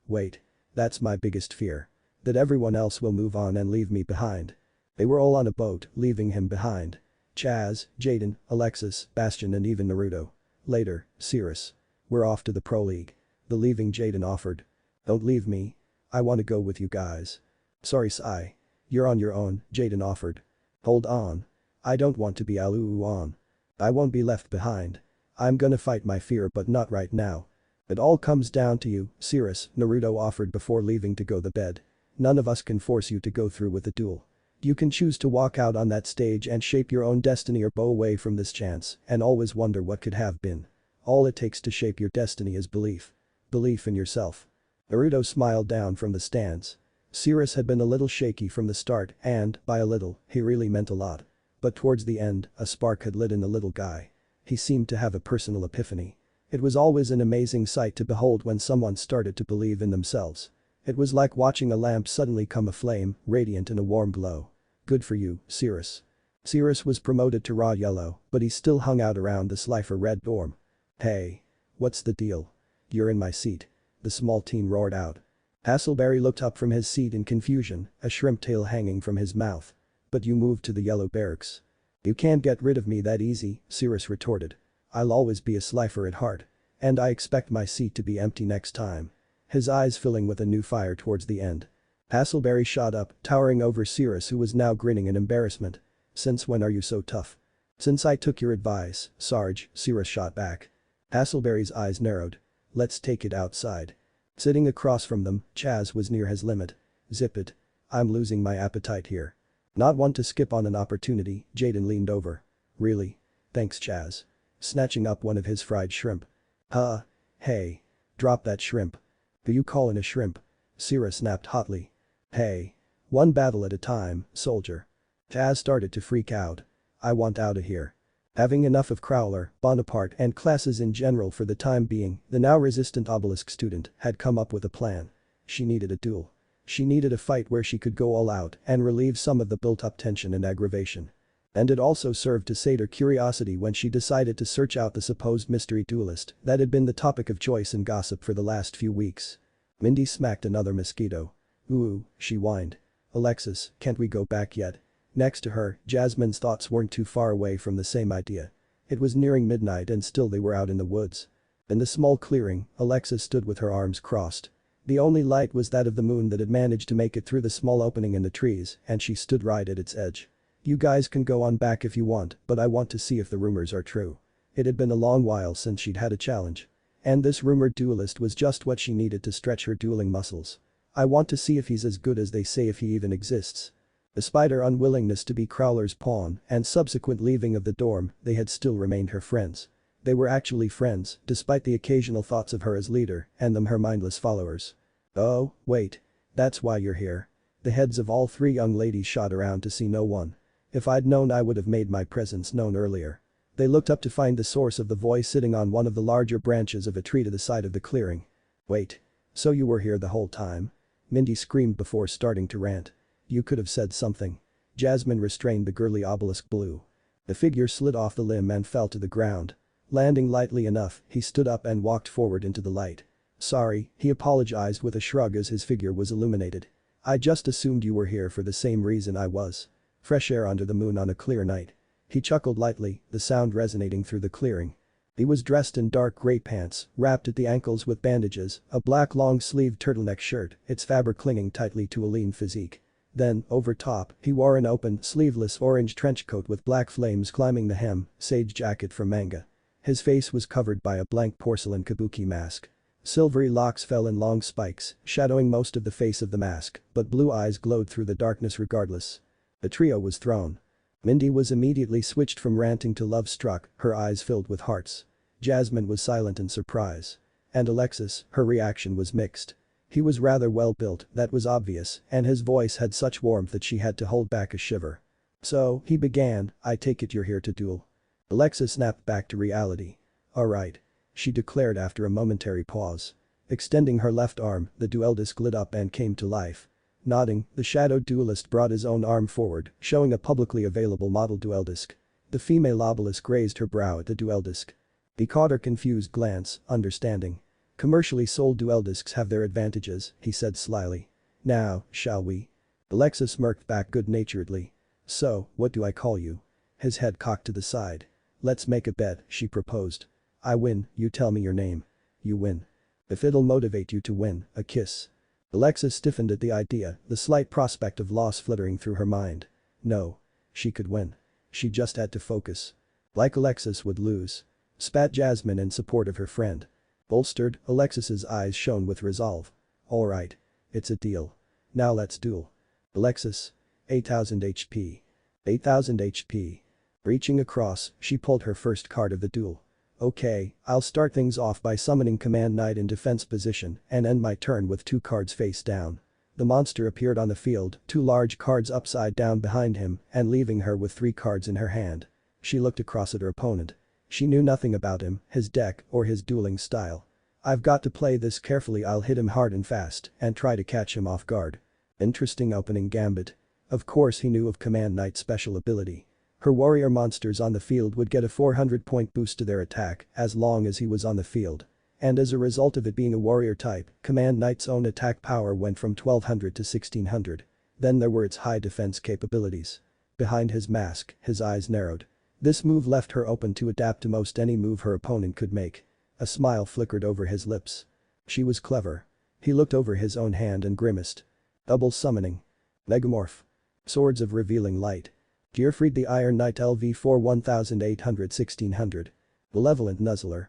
S1: Wait. That's my biggest fear. That everyone else will move on and leave me behind. They were all on a boat, leaving him behind. Chaz, Jaden, Alexis, Bastion and even Naruto. Later, Cirrus. We're off to the Pro League. The leaving Jaden offered. Don't leave me. I want to go with you guys. Sorry Sai. You're on your own, Jaden offered. Hold on. I don't want to be on. I won't be left behind. I'm gonna fight my fear but not right now. It all comes down to you, Cirrus, Naruto offered before leaving to go to bed. None of us can force you to go through with the duel. You can choose to walk out on that stage and shape your own destiny or bow away from this chance and always wonder what could have been. All it takes to shape your destiny is belief. Belief in yourself. Naruto smiled down from the stands. Cirrus had been a little shaky from the start and, by a little, he really meant a lot. But towards the end, a spark had lit in the little guy. He seemed to have a personal epiphany. It was always an amazing sight to behold when someone started to believe in themselves. It was like watching a lamp suddenly come aflame, radiant in a warm glow. Good for you, Cirrus. Cirrus was promoted to raw yellow, but he still hung out around the Slifer red dorm. Hey. What's the deal? You're in my seat. The small teen roared out. Hasselberry looked up from his seat in confusion, a shrimp tail hanging from his mouth. But you moved to the yellow barracks. You can't get rid of me that easy, Cirrus retorted. I'll always be a Slifer at heart. And I expect my seat to be empty next time. His eyes filling with a new fire towards the end. Hasselberry shot up, towering over Cirrus, who was now grinning in embarrassment. Since when are you so tough? Since I took your advice, Sarge, Cirrus shot back. Hasselberry's eyes narrowed. Let's take it outside. Sitting across from them, Chaz was near his limit. Zip it. I'm losing my appetite here. Not one to skip on an opportunity, Jaden leaned over. Really? Thanks, Chaz. Snatching up one of his fried shrimp. Hey. Drop that shrimp. Who you callin' a shrimp? Cirrus snapped hotly. Hey. One battle at a time, soldier. Chaz started to freak out. I want outta here. Having enough of Crowler, Bonaparte and classes in general for the time being, the now resistant obelisk student had come up with a plan. She needed a duel. She needed a fight where she could go all out and relieve some of the built-up tension and aggravation. And it also served to sate her curiosity when she decided to search out the supposed mystery duelist that had been the topic of choice and gossip for the last few weeks. Mindy smacked another mosquito. Ooh, she whined. Alexis, can't we go back yet? Next to her, Jasmine's thoughts weren't too far away from the same idea. It was nearing midnight and still they were out in the woods. In the small clearing, Alexis stood with her arms crossed. The only light was that of the moon that had managed to make it through the small opening in the trees, and she stood right at its edge. You guys can go on back if you want, but I want to see if the rumors are true. It had been a long while since she'd had a challenge. And this rumored duelist was just what she needed to stretch her dueling muscles. I want to see if he's as good as they say, if he even exists. Despite her unwillingness to be Crowler's pawn and subsequent leaving of the dorm, they had still remained her friends. They were actually friends, despite the occasional thoughts of her as leader and them her mindless followers. Oh, wait. That's why you're here. The heads of all three young ladies shot around to see no one. If I'd known, I would have made my presence known earlier. They looked up to find the source of the voice sitting on one of the larger branches of a tree to the side of the clearing. Wait. So you were here the whole time? Mindy screamed before starting to rant. You could have said something. Jasmine restrained the girly obelisk blue. The figure slid off the limb and fell to the ground. Landing lightly enough, he stood up and walked forward into the light. Sorry, he apologized with a shrug as his figure was illuminated. I just assumed you were here for the same reason I was. Fresh air under the moon on a clear night. He chuckled lightly, the sound resonating through the clearing. He was dressed in dark gray pants, wrapped at the ankles with bandages, a black long-sleeved turtleneck shirt, its fabric clinging tightly to a lean physique. Then, over top, he wore an open, sleeveless orange trench coat with black flames climbing the hem, sage jacket from manga. His face was covered by a blank porcelain kabuki mask. Silvery locks fell in long spikes, shadowing most of the face of the mask, but blue eyes glowed through the darkness regardless. The trio was thrown. Mindy was immediately switched from ranting to love-struck, her eyes filled with hearts. Jasmine was silent in surprise. And Alexis, her reaction was mixed. He was rather well built, that was obvious, and his voice had such warmth that she had to hold back a shiver. So, he began, I take it you're here to duel. Alexis snapped back to reality. Alright. She declared after a momentary pause. Extending her left arm, the duel disc lit up and came to life. Nodding, the shadowed duelist brought his own arm forward, showing a publicly available model duel disc. The female obelisk raised her brow at the duel disc. He caught her confused glance, understanding. Commercially sold duel discs have their advantages, he said slyly. Now, shall we? Alexis smirked back good-naturedly. So, what do I call you? His head cocked to the side. Let's make a bet, she proposed. I win, you tell me your name. You win. If it'll motivate you to win, a kiss. Alexis stiffened at the idea, the slight prospect of loss flittering through her mind. No. She could win. She just had to focus. Like Alexis would lose. Spat Jasmine in support of her friend. Bolstered, Alexis's eyes shone with resolve. Alright. It's a deal. Now let's duel. Alexis. 8000 HP. 8000 HP. Reaching across, she pulled her first card of the duel. Okay, I'll start things off by summoning Command Knight in defense position and end my turn with 2 cards face down. The monster appeared on the field, 2 large cards upside down behind him and leaving her with 3 cards in her hand. She looked across at her opponent. She knew nothing about him, his deck, or his dueling style. I've got to play this carefully. I'll hit him hard and fast and try to catch him off guard. Interesting opening gambit. Of course he knew of Command Knight's special ability. Her warrior monsters on the field would get a 400-point boost to their attack as long as he was on the field. And as a result of it being a warrior type, Command Knight's own attack power went from 1200 to 1600. Then there were its high defense capabilities. Behind his mask, his eyes narrowed. This move left her open to adapt to most any move her opponent could make. A smile flickered over his lips. She was clever. He looked over his own hand and grimaced. Double summoning. Megamorph. Swords of revealing light. Gearfried the Iron Knight LV4 1800-1600. Malevolent Nuzzler.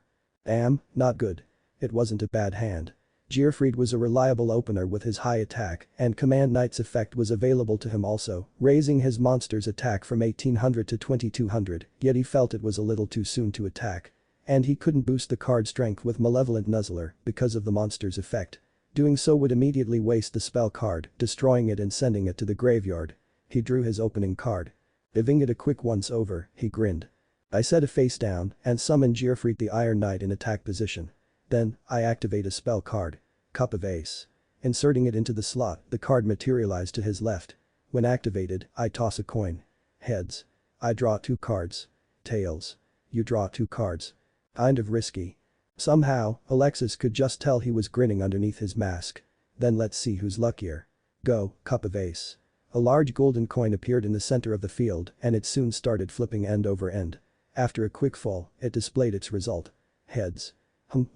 S1: Not good. It wasn't a bad hand. Gearfried was a reliable opener with his high attack, and Command Knight's effect was available to him also, raising his monster's attack from 1800 to 2200, yet he felt it was a little too soon to attack. And he couldn't boost the card strength with Malevolent Nuzzler because of the monster's effect. Doing so would immediately waste the spell card, destroying it and sending it to the graveyard. He drew his opening card. Giving it a quick once over, he grinned. I set a face down and summoned Gearfried the Iron Knight in attack position. Then, I activate a spell card. Cup of Ace. Inserting it into the slot, the card materialized to his left. When activated, I toss a coin. Heads. I draw 2 cards. Tails. You draw 2 cards. Kind of risky. Somehow, Alexis could just tell he was grinning underneath his mask. Then let's see who's luckier. Go, Cup of Ace. A large golden coin appeared in the center of the field and it soon started flipping end over end. After a quick fall, it displayed its result. Heads.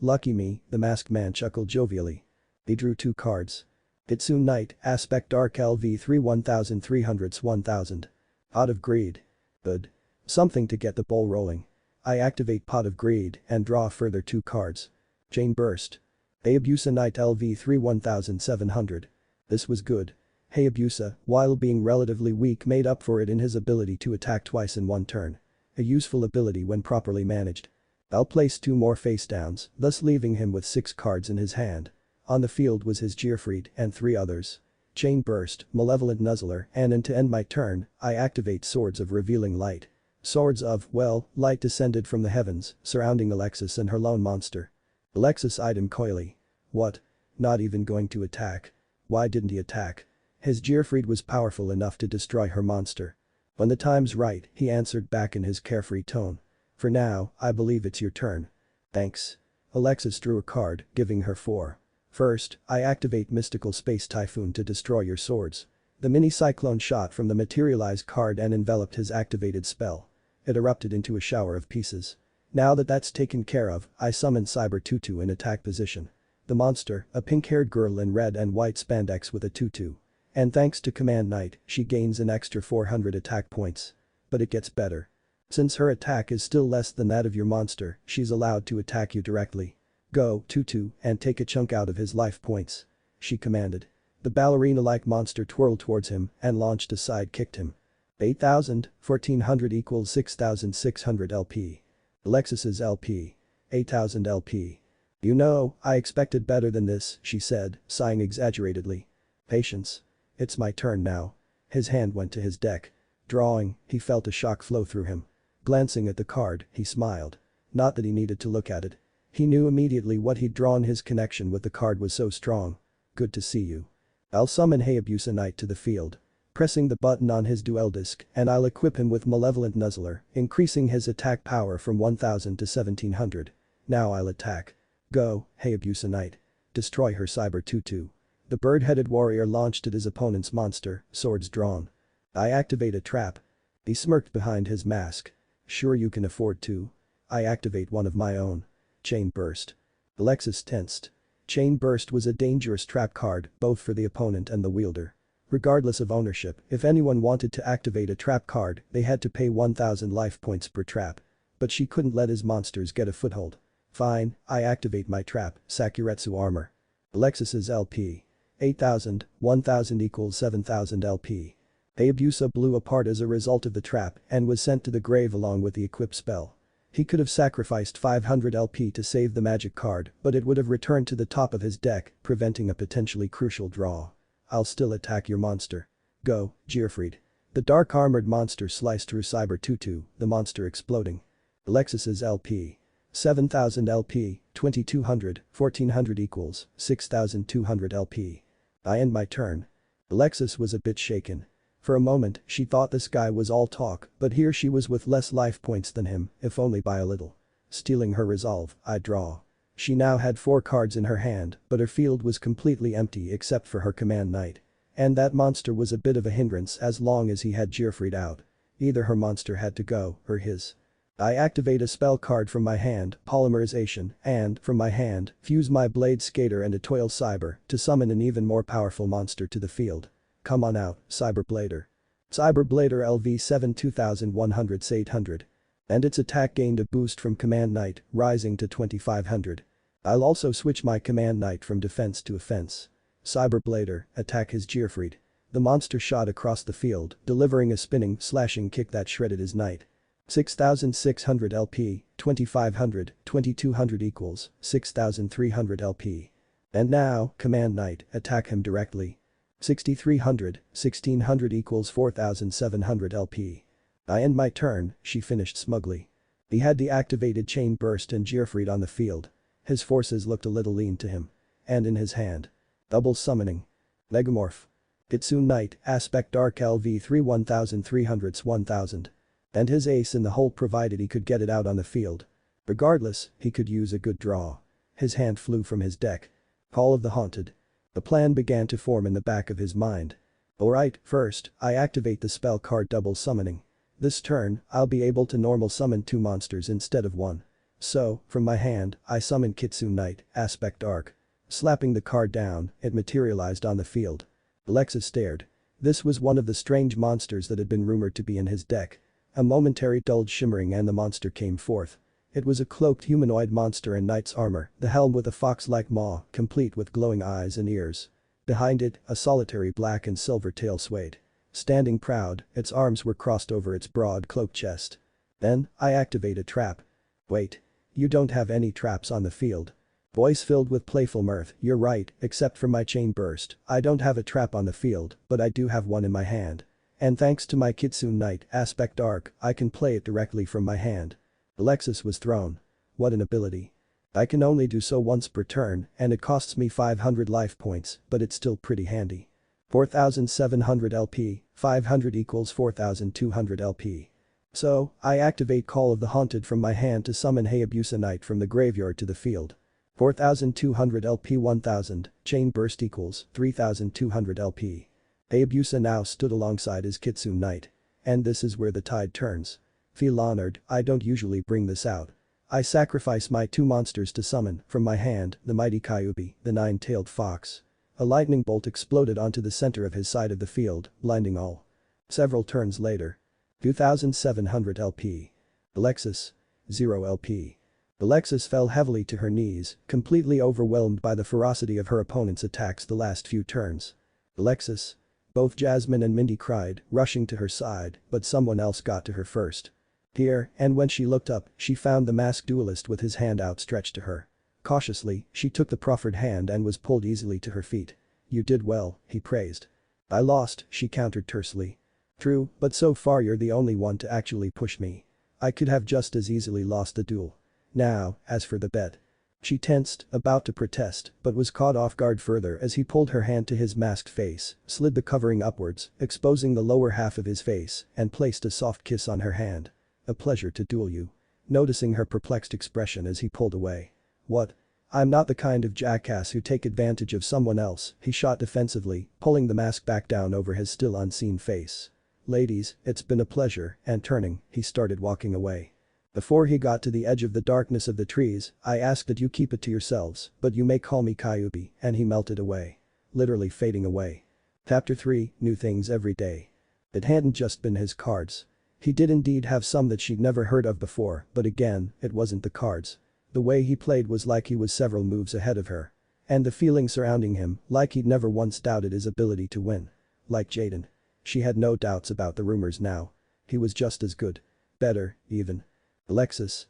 S1: Lucky me, the masked man chuckled jovially. He drew 2 cards. Kitsune Knight, Aspect Dark LV3 1300s 1000. Pot of Greed. Good. Something to get the ball rolling. I activate Pot of Greed and draw further 2 cards. Chain Burst. Hayabusa Knight LV3 1700. This was good. Hayabusa, while being relatively weak, made up for it in his ability to attack twice in one turn. A useful ability when properly managed. I'll place 2 more face downs, thus leaving him with 6 cards in his hand. On the field was his Gearfried and 3 others. Chain Burst, Malevolent Nuzzler, and to end my turn, I activate Swords of Revealing Light. Swords of, well, light descended from the heavens, surrounding Alexis and her lone monster. Alexis eyed him coyly. What? Not even going to attack? Why didn't he attack? His Gearfried was powerful enough to destroy her monster. When the time's right, he answered back in his carefree tone. For now, I believe it's your turn. Thanks. Alexis drew a card, giving her 4. First, I activate Mystical Space Typhoon to destroy your swords. The mini cyclone shot from the materialized card and enveloped his activated spell. It erupted into a shower of pieces. Now that that's taken care of, I summon Cyber Tutu in attack position. The monster, a pink-haired girl in red and white spandex with a tutu. And thanks to Command Knight, she gains an extra 400 attack points. But it gets better. Since her attack is still less than that of your monster, she's allowed to attack you directly. Go, Tutu, and take a chunk out of his life points. She commanded. The ballerina-like monster twirled towards him and launched a side kicked him. 8,000, 1400 equals 6,600 LP. Alexis's LP. 8,000 LP. You know, I expected better than this, she said, sighing exaggeratedly. Patience. It's my turn now. His hand went to his deck. Drawing, he felt a shock flow through him. Glancing at the card, he smiled. Not that he needed to look at it. He knew immediately what he'd drawn. His connection with the card was so strong. Good to see you. I'll summon Hayabusa Knight to the field. Pressing the button on his duel disc, and I'll equip him with Malevolent Nuzzler, increasing his attack power from 1000 to 1700. Now I'll attack. Go, Hayabusa Knight. Destroy her Cyber Tutu. The bird-headed warrior launched at his opponent's monster, swords drawn. I activate a trap. He smirked behind his mask. Sure you can afford to. I activate one of my own. Chain Burst. Alexis tensed. Chain Burst was a dangerous trap card, both for the opponent and the wielder. Regardless of ownership, if anyone wanted to activate a trap card, they had to pay 1000 life points per trap. But she couldn't let his monsters get a foothold. Fine, I activate my trap, Sakuretsu Armor. Alexis's LP. 8,000, 1000 equals 7,000 LP. Hayabusa blew apart as a result of the trap and was sent to the grave along with the equipped spell. He could have sacrificed 500 LP to save the magic card, but it would have returned to the top of his deck, preventing a potentially crucial draw. I'll still attack your monster. Go, Gearfried. The dark armored monster sliced through Cyber Tutu, the monster exploding. Alexis's LP. 7000 LP, 2200, 1400 equals 6200 LP. I end my turn. Alexis was a bit shaken. For a moment, she thought this guy was all talk, but here she was with less life points than him, if only by a little. Stealing her resolve, I draw. She now had 4 cards in her hand, but her field was completely empty except for her command knight. And that monster was a bit of a hindrance as long as he had Gearfried out. Either her monster had to go, or his. I activate a spell card from my hand, Polymerization, and, from my hand, fuse my Blade Skater and a Toil Cyber to summon an even more powerful monster to the field. Come on out, Cyberblader. Cyberblader LV7 2100-800. And its attack gained a boost from Command Knight, rising to 2500. I'll also switch my Command Knight from defense to offense. Cyberblader, attack his Gearfried. The monster shot across the field, delivering a spinning, slashing kick that shredded his knight. 6600 LP, 2500, 2200 equals 6300 LP. And now, Command Knight, attack him directly. 6300, 1600 equals 4700 LP. I end my turn, she finished smugly. He had the activated Chain Burst and Gearfried on the field. His forces looked a little lean to him. And in his hand. Double summoning. Megamorph. Kitsune Knight, Aspect Dark LV3 1300s 1000. And his ace in the hole provided he could get it out on the field. Regardless, he could use a good draw. His hand flew from his deck. Call of the Haunted. The plan began to form in the back of his mind. Alright, first, I activate the spell card Double Summoning. This turn, I'll be able to normal summon 2 monsters instead of 1. So, from my hand, I summon Kitsune Knight, Aspect Dark. Slapping the card down, it materialized on the field. Alexis stared. This was one of the strange monsters that had been rumored to be in his deck. A momentary dulled shimmering and the monster came forth. It was a cloaked humanoid monster in knight's armor, the helm with a fox-like maw, complete with glowing eyes and ears. Behind it, a solitary black and silver tail swayed. Standing proud, its arms were crossed over its broad cloaked chest. Then, I activate a trap. Wait. You don't have any traps on the field. Voice filled with playful mirth, you're right, except for my Chain Burst, I don't have a trap on the field, but I do have one in my hand. And thanks to my Kitsune Knight, Aspect Dark, I can play it directly from my hand. Alexis was thrown. What an ability. I can only do so once per turn, and it costs me 500 life points, but it's still pretty handy. 4700 LP, 500 equals 4200 LP. So, I activate Call of the Haunted from my hand to summon Hayabusa Knight from the graveyard to the field. 4200 LP 1000, Chain Burst equals 3200 LP. Hayabusa now stood alongside his Kitsune Knight. And this is where the tide turns. Feel honored, I don't usually bring this out. I sacrifice my 2 monsters to summon, from my hand, the mighty Kyubi, the 9-tailed fox. A lightning bolt exploded onto the center of his side of the field, blinding all. Several turns later. 2700 LP. Alexis. 0 LP. Alexis fell heavily to her knees, completely overwhelmed by the ferocity of her opponent's attacks the last few turns. Alexis. Both Jasmine and Mindy cried, rushing to her side, but someone else got to her first. Here, and when she looked up, she found the masked duelist with his hand outstretched to her. Cautiously, she took the proffered hand and was pulled easily to her feet. You did well, he praised. I lost, she countered tersely. True, but so far you're the only one to actually push me. I could have just as easily lost the duel. Now, as for the bet. She tensed, about to protest, but was caught off guard further as he pulled her hand to his masked face, slid the covering upwards, exposing the lower half of his face, and placed a soft kiss on her hand. A pleasure to duel you. Noticing her perplexed expression as he pulled away. What? I'm not the kind of jackass who take advantage of someone else, he shot defensively, pulling the mask back down over his still unseen face. Ladies, it's been a pleasure, and turning, he started walking away. Before he got to the edge of the darkness of the trees, I ask that you keep it to yourselves, but you may call me Kyubi, and he melted away. Literally fading away. Chapter 3, New Things Every Day. It hadn't just been his cards. He did indeed have some that she'd never heard of before, but again, it wasn't the cards. The way he played was like he was several moves ahead of her. And the feeling surrounding him, like he'd never once doubted his ability to win. Like Jaden. She had no doubts about the rumors now. He was just as good. Better, even. Alexis.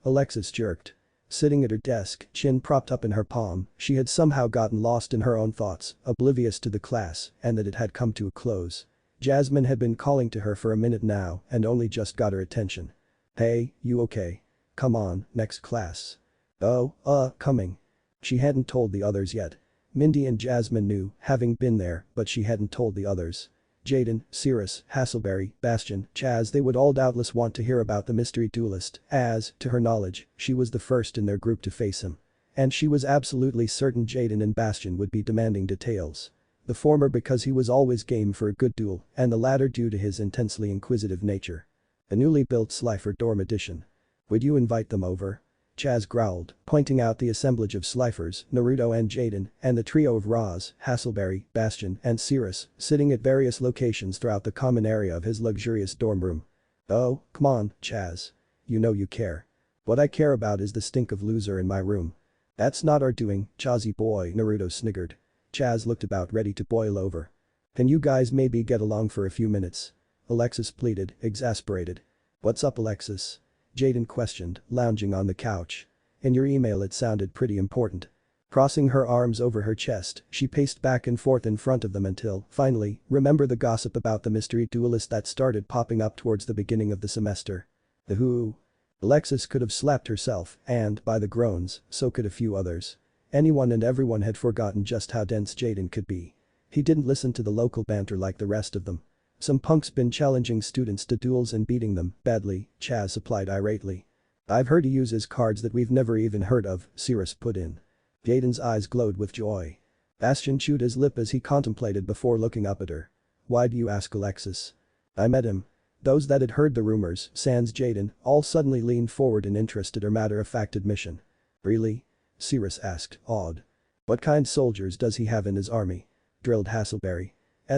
S1: Alexis jerked. Sitting at her desk, chin propped up in her palm, she had somehow gotten lost in her own thoughts, oblivious to the class, and that it had come to a close. Jasmine had been calling to her for a minute now and only just got her attention. Hey, you okay? Come on, next class. Oh, coming. She hadn't told the others yet. Mindy and Jasmine knew, having been there, but she hadn't told the others. Jaden, Cirrus, Hasselberry, Bastion, Chaz, they would all doubtless want to hear about the mystery duelist, as, to her knowledge, she was the first in their group to face him. And she was absolutely certain Jaden and Bastion would be demanding details. The former because he was always game for a good duel, and the latter due to his intensely inquisitive nature. A newly built Slifer dorm edition. Would you invite them over? Chaz growled, pointing out the assemblage of Slifers, Naruto and Jaden, and the trio of Roz, Hasselberry, Bastion, and Cirrus, sitting at various locations throughout the common area of his luxurious dorm room. Oh, come on, Chaz. You know you care. What I care about is the stink of loser in my room. That's not our doing, Chazzy boy, Naruto sniggered. Chaz looked about ready to boil over. Can you guys maybe get along for a few minutes? Alexis pleaded, exasperated. What's up, Alexis? Jaden questioned, lounging on the couch. In your email it sounded pretty important. Crossing her arms over her chest, she paced back and forth in front of them until, finally, remember the gossip about the mystery duelist that started popping up towards the beginning of the semester. The who? Alexis could have slapped herself, and, by the groans, so could a few others. Anyone and everyone had forgotten just how dense Jaden could be. He didn't listen to the local banter like the rest of them. Some punk's been challenging students to duels and beating them badly, Chaz supplied irately. I've heard he uses cards that we've never even heard of, Cirrus put in. Jaden's eyes glowed with joy. Bastion chewed his lip as he contemplated before looking up at her. Why do you ask, Alexis? I met him. Those that had heard the rumors, sans Jaden, all suddenly leaned forward in interest at her matter-of-fact admission. Really? Cirrus asked, awed. What kind soldiers does he have in his army? Drilled Hasselberry.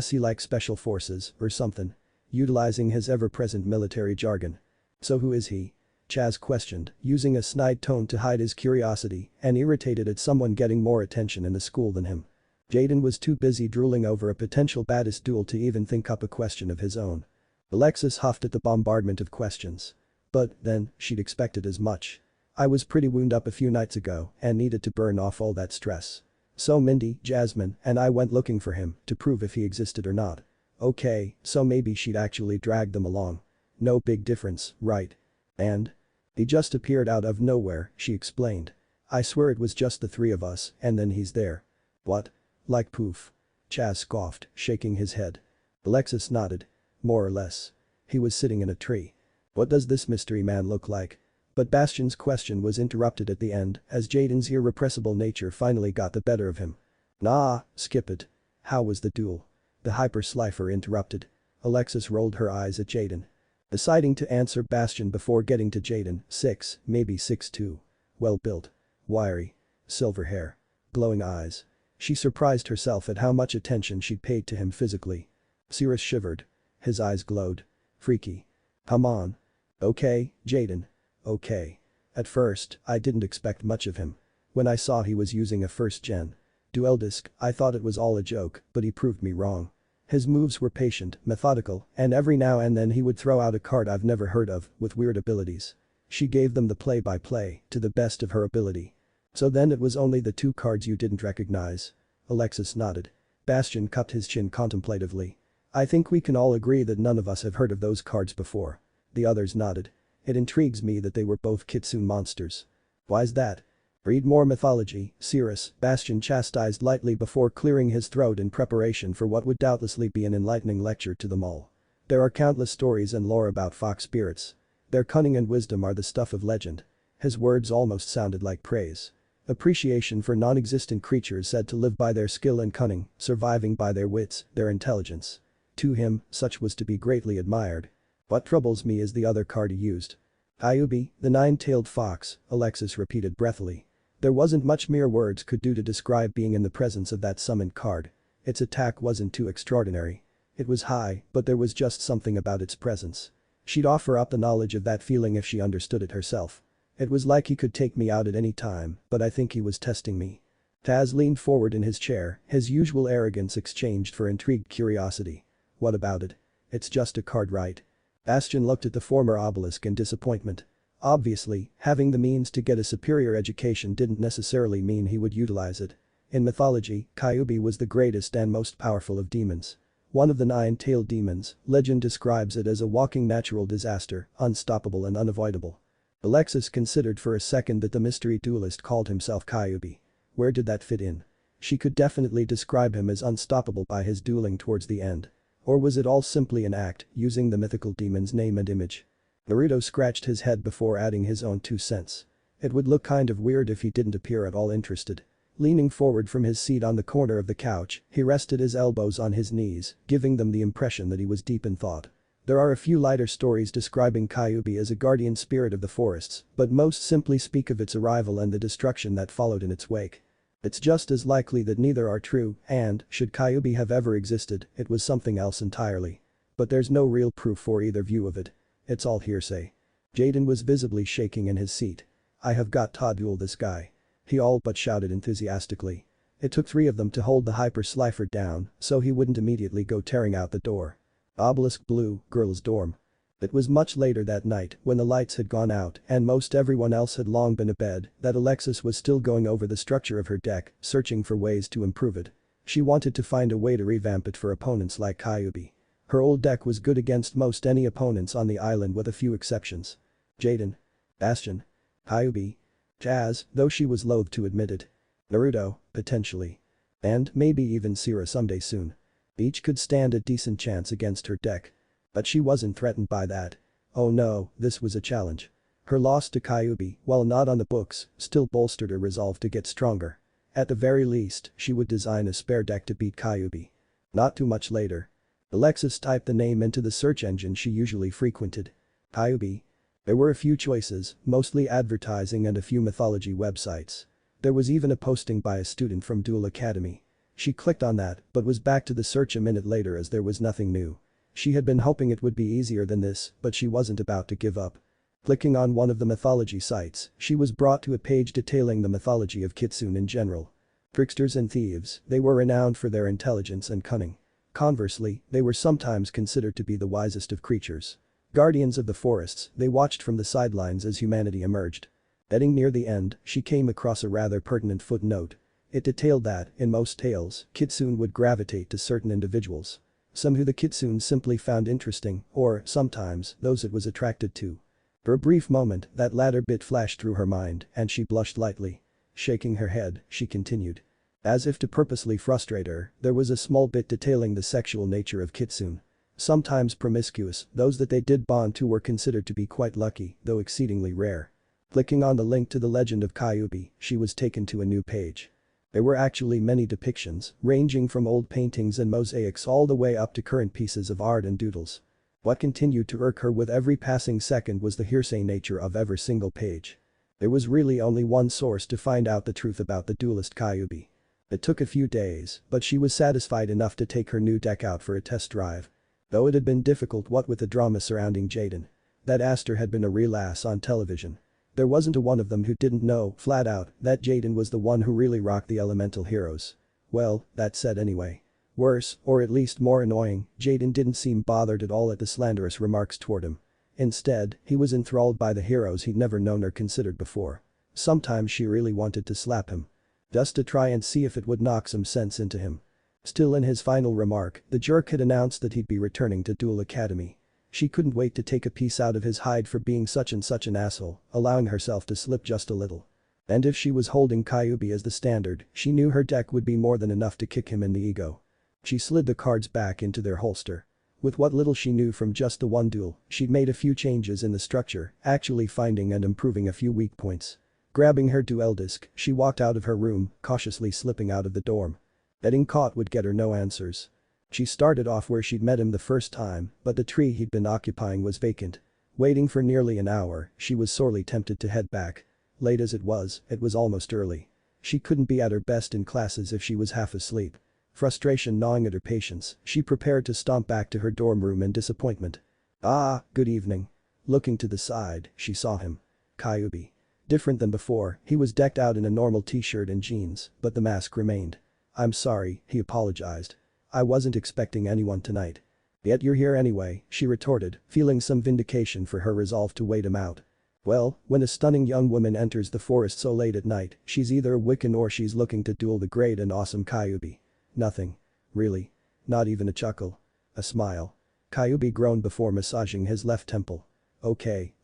S1: He like special forces, or something. Utilizing his ever-present military jargon. So who is he? Chaz questioned, using a snide tone to hide his curiosity and irritated at someone getting more attention in the school than him. Jaden was too busy drooling over a potential baddest duel to even think up a question of his own. Alexis huffed at the bombardment of questions. But, then, she'd expected as much. I was pretty wound up a few nights ago and needed to burn off all that stress. So Mindy, Jasmine, and I went looking for him to prove if he existed or not. Okay, so maybe she'd actually dragged them along. No big difference, right? And? He just appeared out of nowhere, she explained. I swear it was just the three of us, and then he's there. What? Like poof. Chaz scoffed, shaking his head. Alexis nodded. More or less. He was sitting in a tree. What does this mystery man look like? But Bastion's question was interrupted at the end as Jaden's irrepressible nature finally got the better of him. Nah, skip it. How was the duel? The hyper slifer interrupted. Alexis rolled her eyes at Jaden. Deciding to answer Bastion before getting to Jaden, 6, maybe 6'2". Well built. Wiry. Silver hair. Glowing eyes. She surprised herself at how much attention she'd paid to him physically. Cirrus shivered. His eyes glowed. Freaky. Come on. Okay, Jaden. Okay. At first, I didn't expect much of him. When I saw he was using a first-gen duel disc, I thought it was all a joke, but he proved me wrong. His moves were patient, methodical, and every now and then he would throw out a card I've never heard of, with weird abilities. She gave them the play-by-play, to the best of her ability. So then it was only the 2 cards you didn't recognize? Alexis nodded. Bastion cupped his chin contemplatively. I think we can all agree that none of us have heard of those cards before. The others nodded. It intrigues me that they were both kitsune monsters. Why's that? Read more mythology, Cirrus, Bastion chastised lightly before clearing his throat in preparation for what would doubtlessly be an enlightening lecture to them all. There are countless stories and lore about fox spirits. Their cunning and wisdom are the stuff of legend. His words almost sounded like praise. Appreciation for non-existent creatures said to live by their skill and cunning, surviving by their wits, their intelligence. To him, such was to be greatly admired. What troubles me is the other card he used. Ayubi, the 9-tailed fox, Alexis repeated breathily. There wasn't much mere words could do to describe being in the presence of that summoned card. Its attack wasn't too extraordinary. It was high, but there was just something about its presence. She'd offer up the knowledge of that feeling if she understood it herself. It was like he could take me out at any time, but I think he was testing me. Taz leaned forward in his chair, his usual arrogance exchanged for intrigued curiosity. What about it? It's just a card, right? Bastion looked at the former obelisk in disappointment. Obviously, having the means to get a superior education didn't necessarily mean he would utilize it. In mythology, Kyubi was the greatest and most powerful of demons. One of the nine-tailed demons, legend describes it as a walking natural disaster, unstoppable and unavoidable. Alexis considered for a second that the mystery duelist called himself Kyubi. Where did that fit in? She could definitely describe him as unstoppable by his dueling towards the end. Or was it all simply an act, using the mythical demon's name and image? Naruto scratched his head before adding his own 2 cents. It would look kind of weird if he didn't appear at all interested. Leaning forward from his seat on the corner of the couch, he rested his elbows on his knees, giving them the impression that he was deep in thought. There are a few lighter stories describing Kyubi as a guardian spirit of the forests, but most simply speak of its arrival and the destruction that followed in its wake. It's just as likely that neither are true, and, should Kyubi have ever existed, it was something else entirely. But there's no real proof for either view of it. It's all hearsay. Jaden was visibly shaking in his seat. I have got to duel this guy. He all but shouted enthusiastically. It took 3 of them to hold the hyper slifer down, so he wouldn't immediately go tearing out the door. Obelisk Blue, girls' dorm. It was much later that night, when the lights had gone out and most everyone else had long been abed, that Alexis was still going over the structure of her deck, searching for ways to improve it. She wanted to find a way to revamp it for opponents like Kyubi. Her old deck was good against most any opponents on the island with a few exceptions. Jaden. Bastion. Kyubi. Jazz, though she was loath to admit it. Naruto, potentially. And maybe even Sira someday soon. Each could stand a decent chance against her deck. But she wasn't threatened by that. Oh no, this was a challenge. Her loss to Kyubi, while not on the books, still bolstered her resolve to get stronger. At the very least, she would design a spare deck to beat Kyubi. Not too much later. Alexis typed the name into the search engine she usually frequented. Kyubi. There were a few choices, mostly advertising and a few mythology websites. There was even a posting by a student from Duel Academy. She clicked on that, but was back to the search a minute later as there was nothing new. She had been hoping it would be easier than this, but she wasn't about to give up. Clicking on one of the mythology sites, she was brought to a page detailing the mythology of Kitsune in general. Tricksters and thieves, they were renowned for their intelligence and cunning. Conversely, they were sometimes considered to be the wisest of creatures. Guardians of the forests, they watched from the sidelines as humanity emerged. Heading near the end, she came across a rather pertinent footnote. It detailed that, in most tales, Kitsune would gravitate to certain individuals. Some who the Kitsune simply found interesting, or, sometimes, those it was attracted to. For a brief moment, that latter bit flashed through her mind, and she blushed lightly. Shaking her head, she continued. As if to purposely frustrate her, there was a small bit detailing the sexual nature of Kitsune. Sometimes promiscuous, those that they did bond to were considered to be quite lucky, though exceedingly rare. Clicking on the link to the legend of Kyubi, she was taken to a new page. There were actually many depictions, ranging from old paintings and mosaics all the way up to current pieces of art and doodles. What continued to irk her with every passing second was the hearsay nature of every single page. There was really only one source to find out the truth about the duelist Kyubi. It took a few days, but she was satisfied enough to take her new deck out for a test drive. Though it had been difficult what with the drama surrounding Jaden. That Aster had been a real ass on television. There wasn't a one of them who didn't know, flat out, that Jaden was the one who really rocked the elemental heroes. Well, that said anyway. Worse, or at least more annoying, Jaden didn't seem bothered at all at the slanderous remarks toward him. Instead, he was enthralled by the heroes he'd never known or considered before. Sometimes she really wanted to slap him. Just to try and see if it would knock some sense into him. Still in his final remark, the jerk had announced that he'd be returning to Duel Academy. She couldn't wait to take a piece out of his hide for being such and such an asshole, allowing herself to slip just a little. And if she was holding Kyubi as the standard, she knew her deck would be more than enough to kick him in the ego. She slid the cards back into their holster. With what little she knew from just the one duel, she'd made a few changes in the structure, actually finding and improving a few weak points. Grabbing her duel disc, she walked out of her room, cautiously slipping out of the dorm. Getting caught would get her no answers. She started off where she'd met him the first time, but the tree he'd been occupying was vacant. Waiting for nearly an hour, she was sorely tempted to head back. Late as it was almost early. She couldn't be at her best in classes if she was half asleep. Frustration gnawing at her patience, she prepared to stomp back to her dorm room in disappointment. Ah, good evening. Looking to the side, she saw him. Kyubi. Different than before, he was decked out in a normal t-shirt and jeans, but the mask remained. I'm sorry, he apologized. I wasn't expecting anyone tonight. Yet you're here anyway, she retorted, feeling some vindication for her resolve to wait him out. Well, when a stunning young woman enters the forest so late at night, she's either a Wiccan or she's looking to duel the great and awesome Kyubi. Nothing. Really. Not even a chuckle. A smile. Kyubi groaned before massaging his left temple. Okay.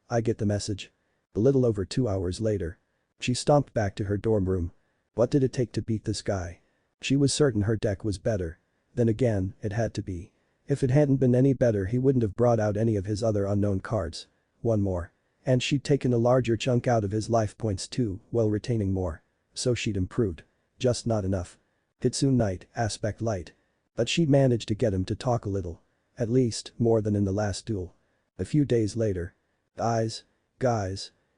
S1: I get the message. A little over 2 hours later. She stomped back to her dorm room. What did it take to beat this guy? She was certain her deck was better. Then again, it had to be. If it hadn't been any better he wouldn't have brought out any of his other unknown cards. One more. And she'd taken a larger chunk out of his life points too, while retaining more. So she'd improved. Just not enough. Kitsune Knight, aspect light. But she'd managed to get him to talk a little. At least, more than in the last duel. A few days later. Guys.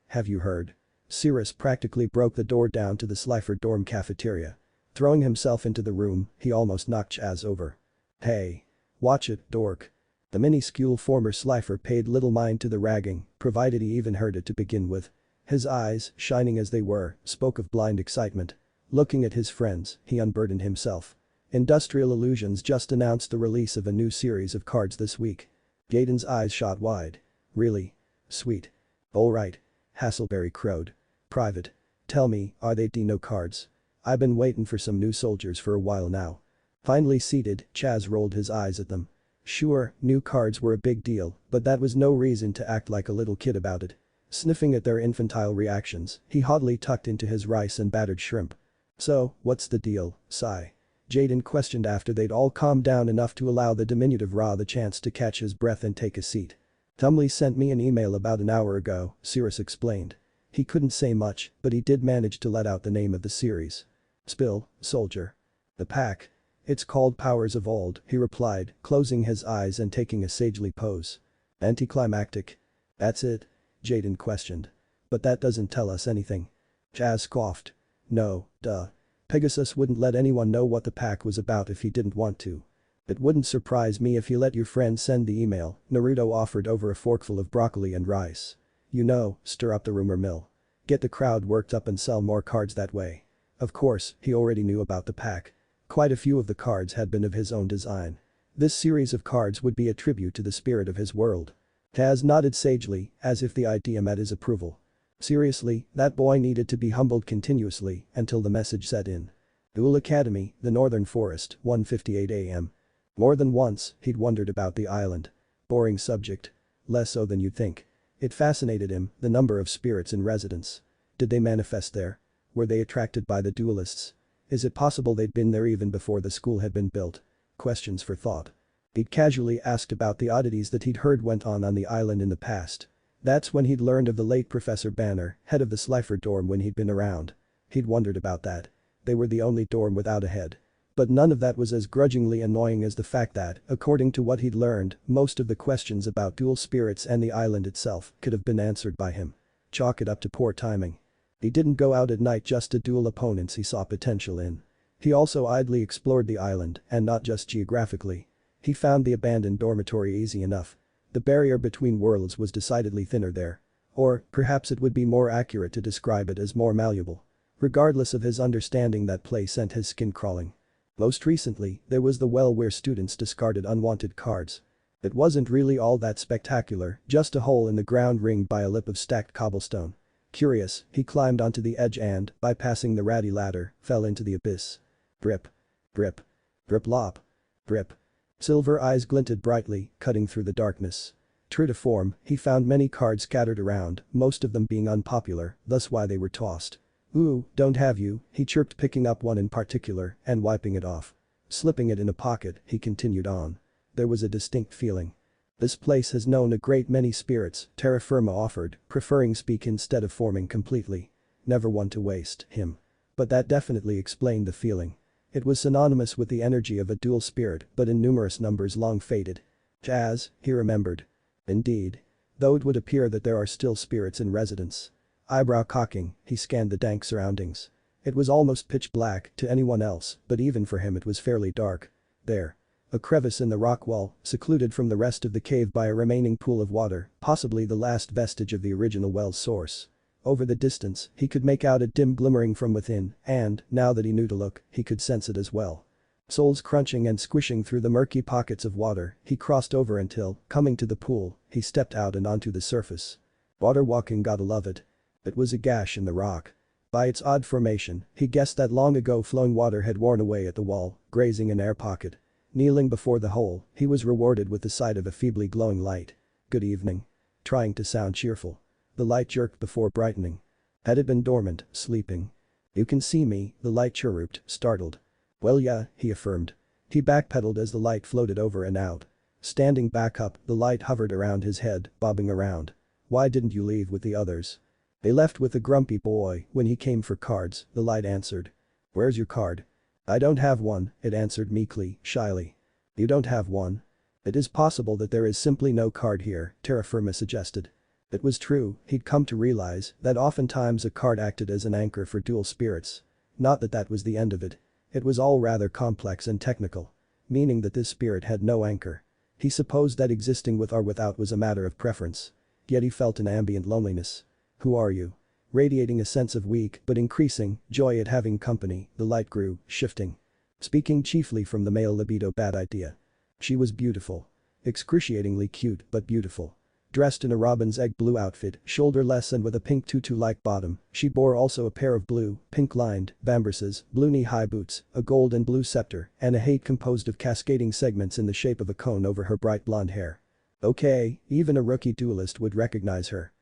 S1: Have you heard? Cirrus practically broke the door down to the Slifer dorm cafeteria. Throwing himself into the room, he almost knocked Chaz over. Hey. Watch it, dork. The minuscule former Slifer paid little mind to the ragging, provided he even heard it to begin with. His eyes, shining as they were, spoke of blind excitement. Looking at his friends, he unburdened himself. Industrial Illusions just announced the release of a new series of cards this week. Jaden's eyes shot wide. Really? Sweet. Alright. Hasselberry crowed. Private. Tell me, are they Dino cards? I've been waiting for some new soldiers for a while now. Finally seated, Chaz rolled his eyes at them. Sure, new cards were a big deal, but that was no reason to act like a little kid about it. Sniffing at their infantile reactions, he haughtily tucked into his rice and battered shrimp. So, what's the deal, Sai? Jaden questioned after they'd all calmed down enough to allow the diminutive Ra the chance to catch his breath and take a seat. Tumley sent me an email about an hour ago, Cirrus explained. He couldn't say much, but he did manage to let out the name of the series. Spill, soldier. The pack. It's called Powers of Old, he replied, closing his eyes and taking a sagely pose. Anticlimactic. That's it? Jaden questioned. But that doesn't tell us anything. Chaz scoffed. No, duh. Pegasus wouldn't let anyone know what the pack was about if he didn't want to. It wouldn't surprise me if you let your friend send the email, Naruto offered over a forkful of broccoli and rice. You know, stir up the rumor mill. Get the crowd worked up and sell more cards that way. Of course, he already knew about the pack. Quite a few of the cards had been of his own design. This series of cards would be a tribute to the spirit of his world. Taz nodded sagely, as if the idea met his approval. Seriously, that boy needed to be humbled continuously until the message set in. Duel Academy, the Northern Forest, 1:58 a.m. More than once, he'd wondered about the island. Boring subject. Less so than you'd think. It fascinated him, the number of spirits in residence. Did they manifest there? Were they attracted by the duelists? Is it possible they'd been there even before the school had been built? Questions for thought. He'd casually asked about the oddities that he'd heard went on the island in the past. That's when he'd learned of the late Professor Banner, head of the Slifer dorm when he'd been around. He'd wondered about that. They were the only dorm without a head. But none of that was as grudgingly annoying as the fact that, according to what he'd learned, most of the questions about dual spirits and the island itself could have been answered by him. Chalk it up to poor timing. He didn't go out at night just to duel opponents he saw potential in. He also idly explored the island, and not just geographically. He found the abandoned dormitory easy enough. The barrier between worlds was decidedly thinner there. Or, perhaps it would be more accurate to describe it as more malleable. Regardless of his understanding, that place sent his skin crawling. Most recently, there was the well where students discarded unwanted cards. It wasn't really all that spectacular, just a hole in the ground ringed by a lip of stacked cobblestone. Curious, he climbed onto the edge and, bypassing the ratty ladder, fell into the abyss. Drip. Drip. Drip-lop. Drip. Silver eyes glinted brightly, cutting through the darkness. True to form, he found many cards scattered around, most of them being unpopular, thus why they were tossed. Ooh, don't have you, he chirped, picking up one in particular and wiping it off. Slipping it in a pocket, he continued on. There was a distinct feeling. This place has known a great many spirits, terra firma offered, preferring speak instead of forming completely. Never one to waste him. But that definitely explained the feeling. It was synonymous with the energy of a dual spirit, but in numerous numbers long faded. Chaz, he remembered. Indeed. Though it would appear that there are still spirits in residence. Eyebrow cocking, he scanned the dank surroundings. It was almost pitch black to anyone else, but even for him it was fairly dark. There. A crevice in the rock wall, secluded from the rest of the cave by a remaining pool of water, possibly the last vestige of the original well's source. Over the distance, he could make out a dim glimmering from within, and, now that he knew to look, he could sense it as well. Soles crunching and squishing through the murky pockets of water, he crossed over until, coming to the pool, he stepped out and onto the surface. Water walking, gotta love it. It was a gash in the rock. By its odd formation, he guessed that long ago flowing water had worn away at the wall, grazing an air pocket. Kneeling before the hole, he was rewarded with the sight of a feebly glowing light. "Good evening." Trying to sound cheerful. The light jerked before brightening. Had it been dormant, sleeping? "You can see me," the light chirruped, startled. "Well yeah," he affirmed. He backpedaled as the light floated over and out. Standing back up, the light hovered around his head, bobbing around. "Why didn't you leave with the others?" "They left with the grumpy boy when he came for cards," the light answered. "Where's your card?" "I don't have one," it answered meekly, shyly. "You don't have one?" "It is possible that there is simply no card here," terra firma suggested. It was true, he'd come to realize that oftentimes a card acted as an anchor for dual spirits. Not that that was the end of it. It was all rather complex and technical. Meaning that this spirit had no anchor. He supposed that existing with or without was a matter of preference. Yet he felt an ambient loneliness. "Who are you?" Radiating a sense of weak but increasing joy at having company, the light grew, shifting. Speaking chiefly from the male libido, bad idea. She was beautiful. Excruciatingly cute but beautiful. Dressed in a robin's egg blue outfit, shoulderless and with a pink tutu-like bottom, she bore also a pair of blue, pink-lined, vambraces, blue knee-high boots, a gold and blue scepter, and a hat composed of cascading segments in the shape of a cone over her bright blonde hair. Okay, even a rookie duelist would recognize her.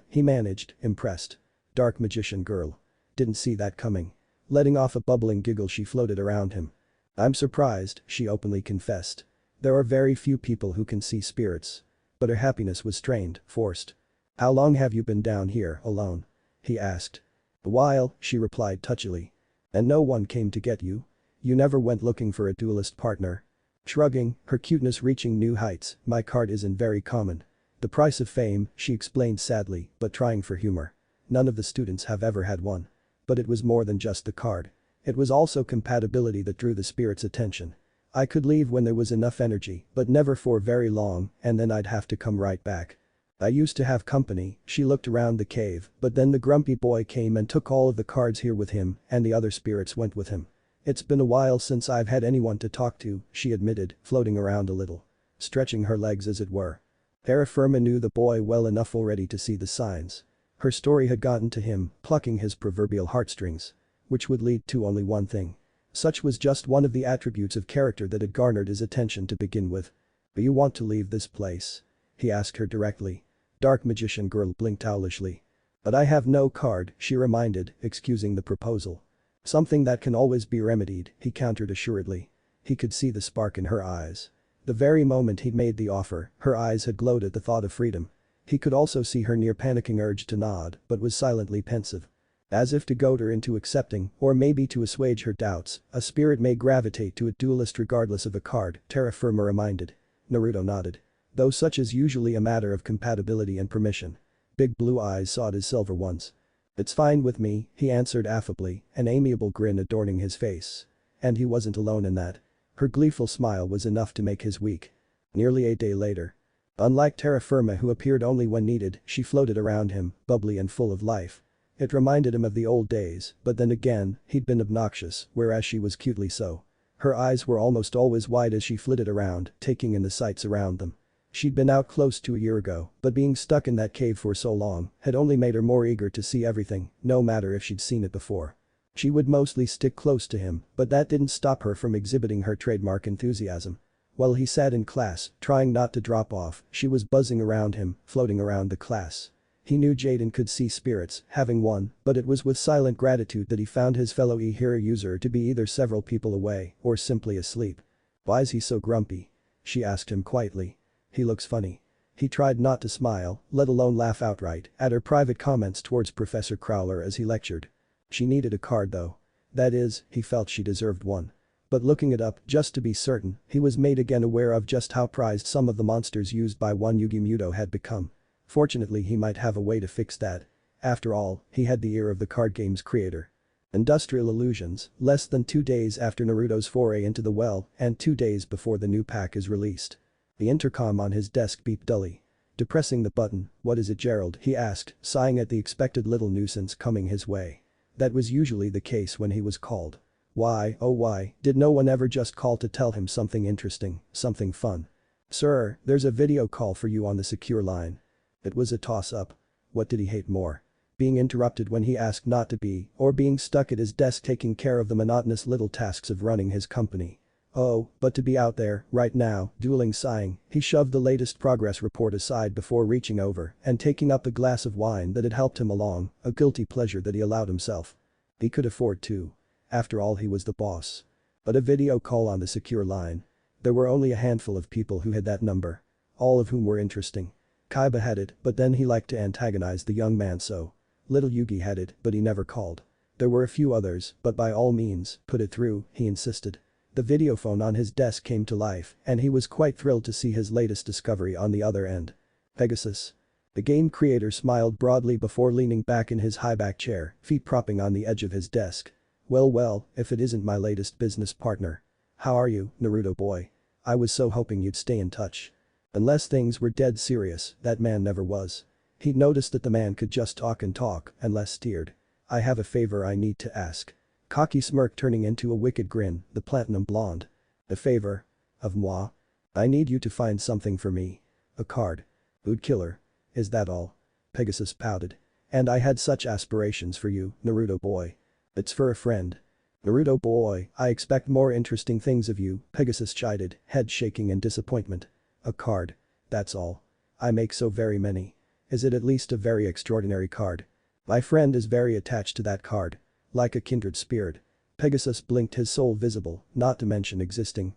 S1: He managed, impressed. Dark magician girl. Didn't see that coming. Letting off a bubbling giggle, she floated around him. "I'm surprised," she openly confessed. "There are very few people who can see spirits." But her happiness was strained, forced. "How long have you been down here, alone?" he asked. "A while," she replied touchily. "And no one came to get you? You never went looking for a duelist partner?" Shrugging, her cuteness reaching new heights, "My card isn't very common. The price of fame," she explained sadly, but trying for humor. "None of the students have ever had one." But it was more than just the card. It was also compatibility that drew the spirit's attention. "I could leave when there was enough energy, but never for very long, and then I'd have to come right back. I used to have company." She looked around the cave, but then the grumpy boy came and took all of the cards here with him, and the other spirits went with him. "It's been a while since I've had anyone to talk to," she admitted, floating around a little. Stretching her legs as it were. Terra firma knew the boy well enough already to see the signs. Her story had gotten to him, plucking his proverbial heartstrings. Which would lead to only one thing. Such was just one of the attributes of character that had garnered his attention to begin with. "Do you want to leave this place?" he asked her directly. Dark magician girl blinked owlishly. "But I have no card," she reminded, excusing the proposal. "Something that can always be remedied," he countered assuredly. He could see the spark in her eyes. The very moment he'd made the offer, her eyes had glowed at the thought of freedom. He could also see her near panicking urge to nod, but was silently pensive. As if to goad her into accepting, or maybe to assuage her doubts, "A spirit may gravitate to a duelist regardless of a card," terra firma reminded. Naruto nodded. "Though such is usually a matter of compatibility and permission." Big blue eyes sought his silver ones. "It's fine with me," he answered affably, an amiable grin adorning his face. And he wasn't alone in that. Her gleeful smile was enough to make his week. Nearly a day later. Unlike terra firma, who appeared only when needed, she floated around him, bubbly and full of life. It reminded him of the old days, but then again, he'd been obnoxious, whereas she was cutely so. Her eyes were almost always wide as she flitted around, taking in the sights around them. She'd been out close to a year ago, but being stuck in that cave for so long had only made her more eager to see everything, no matter if she'd seen it before. She would mostly stick close to him, but that didn't stop her from exhibiting her trademark enthusiasm. While he sat in class, trying not to drop off, she was buzzing around him, floating around the class. He knew Jaden could see spirits, having one, but it was with silent gratitude that he found his fellow e-hero user to be either several people away or simply asleep. "Why is he so grumpy?" she asked him quietly. "He looks funny." He tried not to smile, let alone laugh outright, at her private comments towards Professor Crowler as he lectured. She needed a card though. That is, he felt she deserved one. But looking it up, just to be certain, he was made again aware of just how prized some of the monsters used by one Yugioh had become. Fortunately, he might have a way to fix that. After all, he had the ear of the card game's creator. Industrial Illusions, less than 2 days after Naruto's foray into the well and 2 days before the new pack is released. The intercom on his desk beeped dully. Depressing the button, "What is it, Gerald?" he asked, sighing at the expected little nuisance coming his way. That was usually the case when he was called. Why, oh why, did no one ever just call to tell him something interesting, something fun? "Sir, there's a video call for you on the secure line." It was a toss-up. What did he hate more? Being interrupted when he asked not to be, or being stuck at his desk taking care of the monotonous little tasks of running his company? Oh, but to be out there, right now, dueling sighing, he shoved the latest progress report aside before reaching over and taking up a glass of wine that had helped him along, a guilty pleasure that he allowed himself. He could afford to. After all, he was the boss. But a video call on the secure line. There were only a handful of people who had that number. All of whom were interesting. Kaiba had it, but then he liked to antagonize the young man, so. Little Yugi had it, but he never called. There were a few others, but by all means, put it through, he insisted. The videophone on his desk came to life and he was quite thrilled to see his latest discovery on the other end. Pegasus. The game creator smiled broadly before leaning back in his high-back chair, feet propping on the edge of his desk. Well, if it isn't my latest business partner. How are you, Naruto boy? I was so hoping you'd stay in touch. Unless things were dead serious, that man never was. He'd noticed that the man could just talk and talk, unless steered. I have a favor I need to ask. Cocky smirk turning into a wicked grin, the platinum blonde. A favor? Of moi? I need you to find something for me. A card. Who'd kill her? Is that all? Pegasus pouted. And I had such aspirations for you, Naruto boy. It's for a friend. Naruto boy, I expect more interesting things of you, Pegasus chided, head shaking in disappointment. A card. That's all. I make so very many. Is it at least a very extraordinary card? My friend is very attached to that card. Like a kindred spirit. Pegasus blinked, his soul visible, not to mention existing.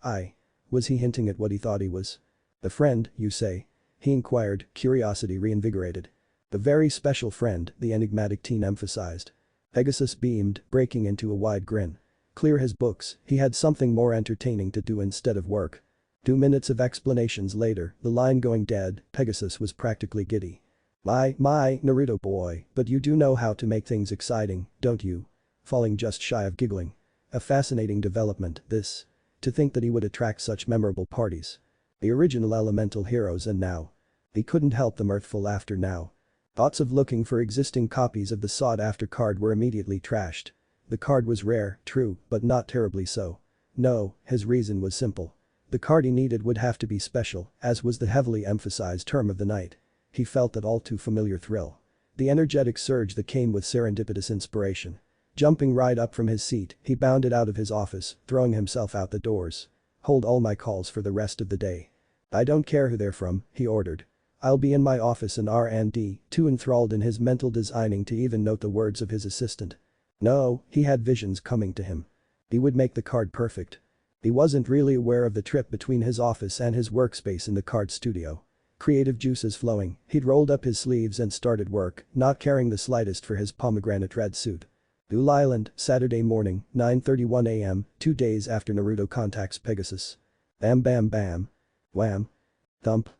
S1: Was he hinting at what he thought he was? The friend, you say? He inquired, curiosity reinvigorated. The very special friend, the enigmatic teen emphasized. Pegasus beamed, breaking into a wide grin. Clear his books, he had something more entertaining to do instead of work. 2 minutes of explanations later, the line going dead, Pegasus was practically giddy. My, Naruto boy, but you do know how to make things exciting, don't you? Falling just shy of giggling. A fascinating development, this. To think that he would attract such memorable parties. The original elemental heroes and now. He couldn't help the mirthful laughter now. Thoughts of looking for existing copies of the sought-after card were immediately trashed. The card was rare, true, but not terribly so. No, his reason was simple. The card he needed would have to be special, as was the heavily emphasized term of the night. He felt that all too familiar thrill. The energetic surge that came with serendipitous inspiration. Jumping right up from his seat, he bounded out of his office, throwing himself out the doors. Hold all my calls for the rest of the day. I don't care who they're from, he ordered. I'll be in my office in R&D, too enthralled in his mental designing to even note the words of his assistant. No, he had visions coming to him. He would make the card perfect. He wasn't really aware of the trip between his office and his workspace in the card studio. Creative juices flowing, he'd rolled up his sleeves and started work, not caring the slightest for his pomegranate red suit. Duel Island, Saturday morning, 9:31 a.m., 2 days after Naruto contacts Pegasus. Bam bam bam. Wham. Thump.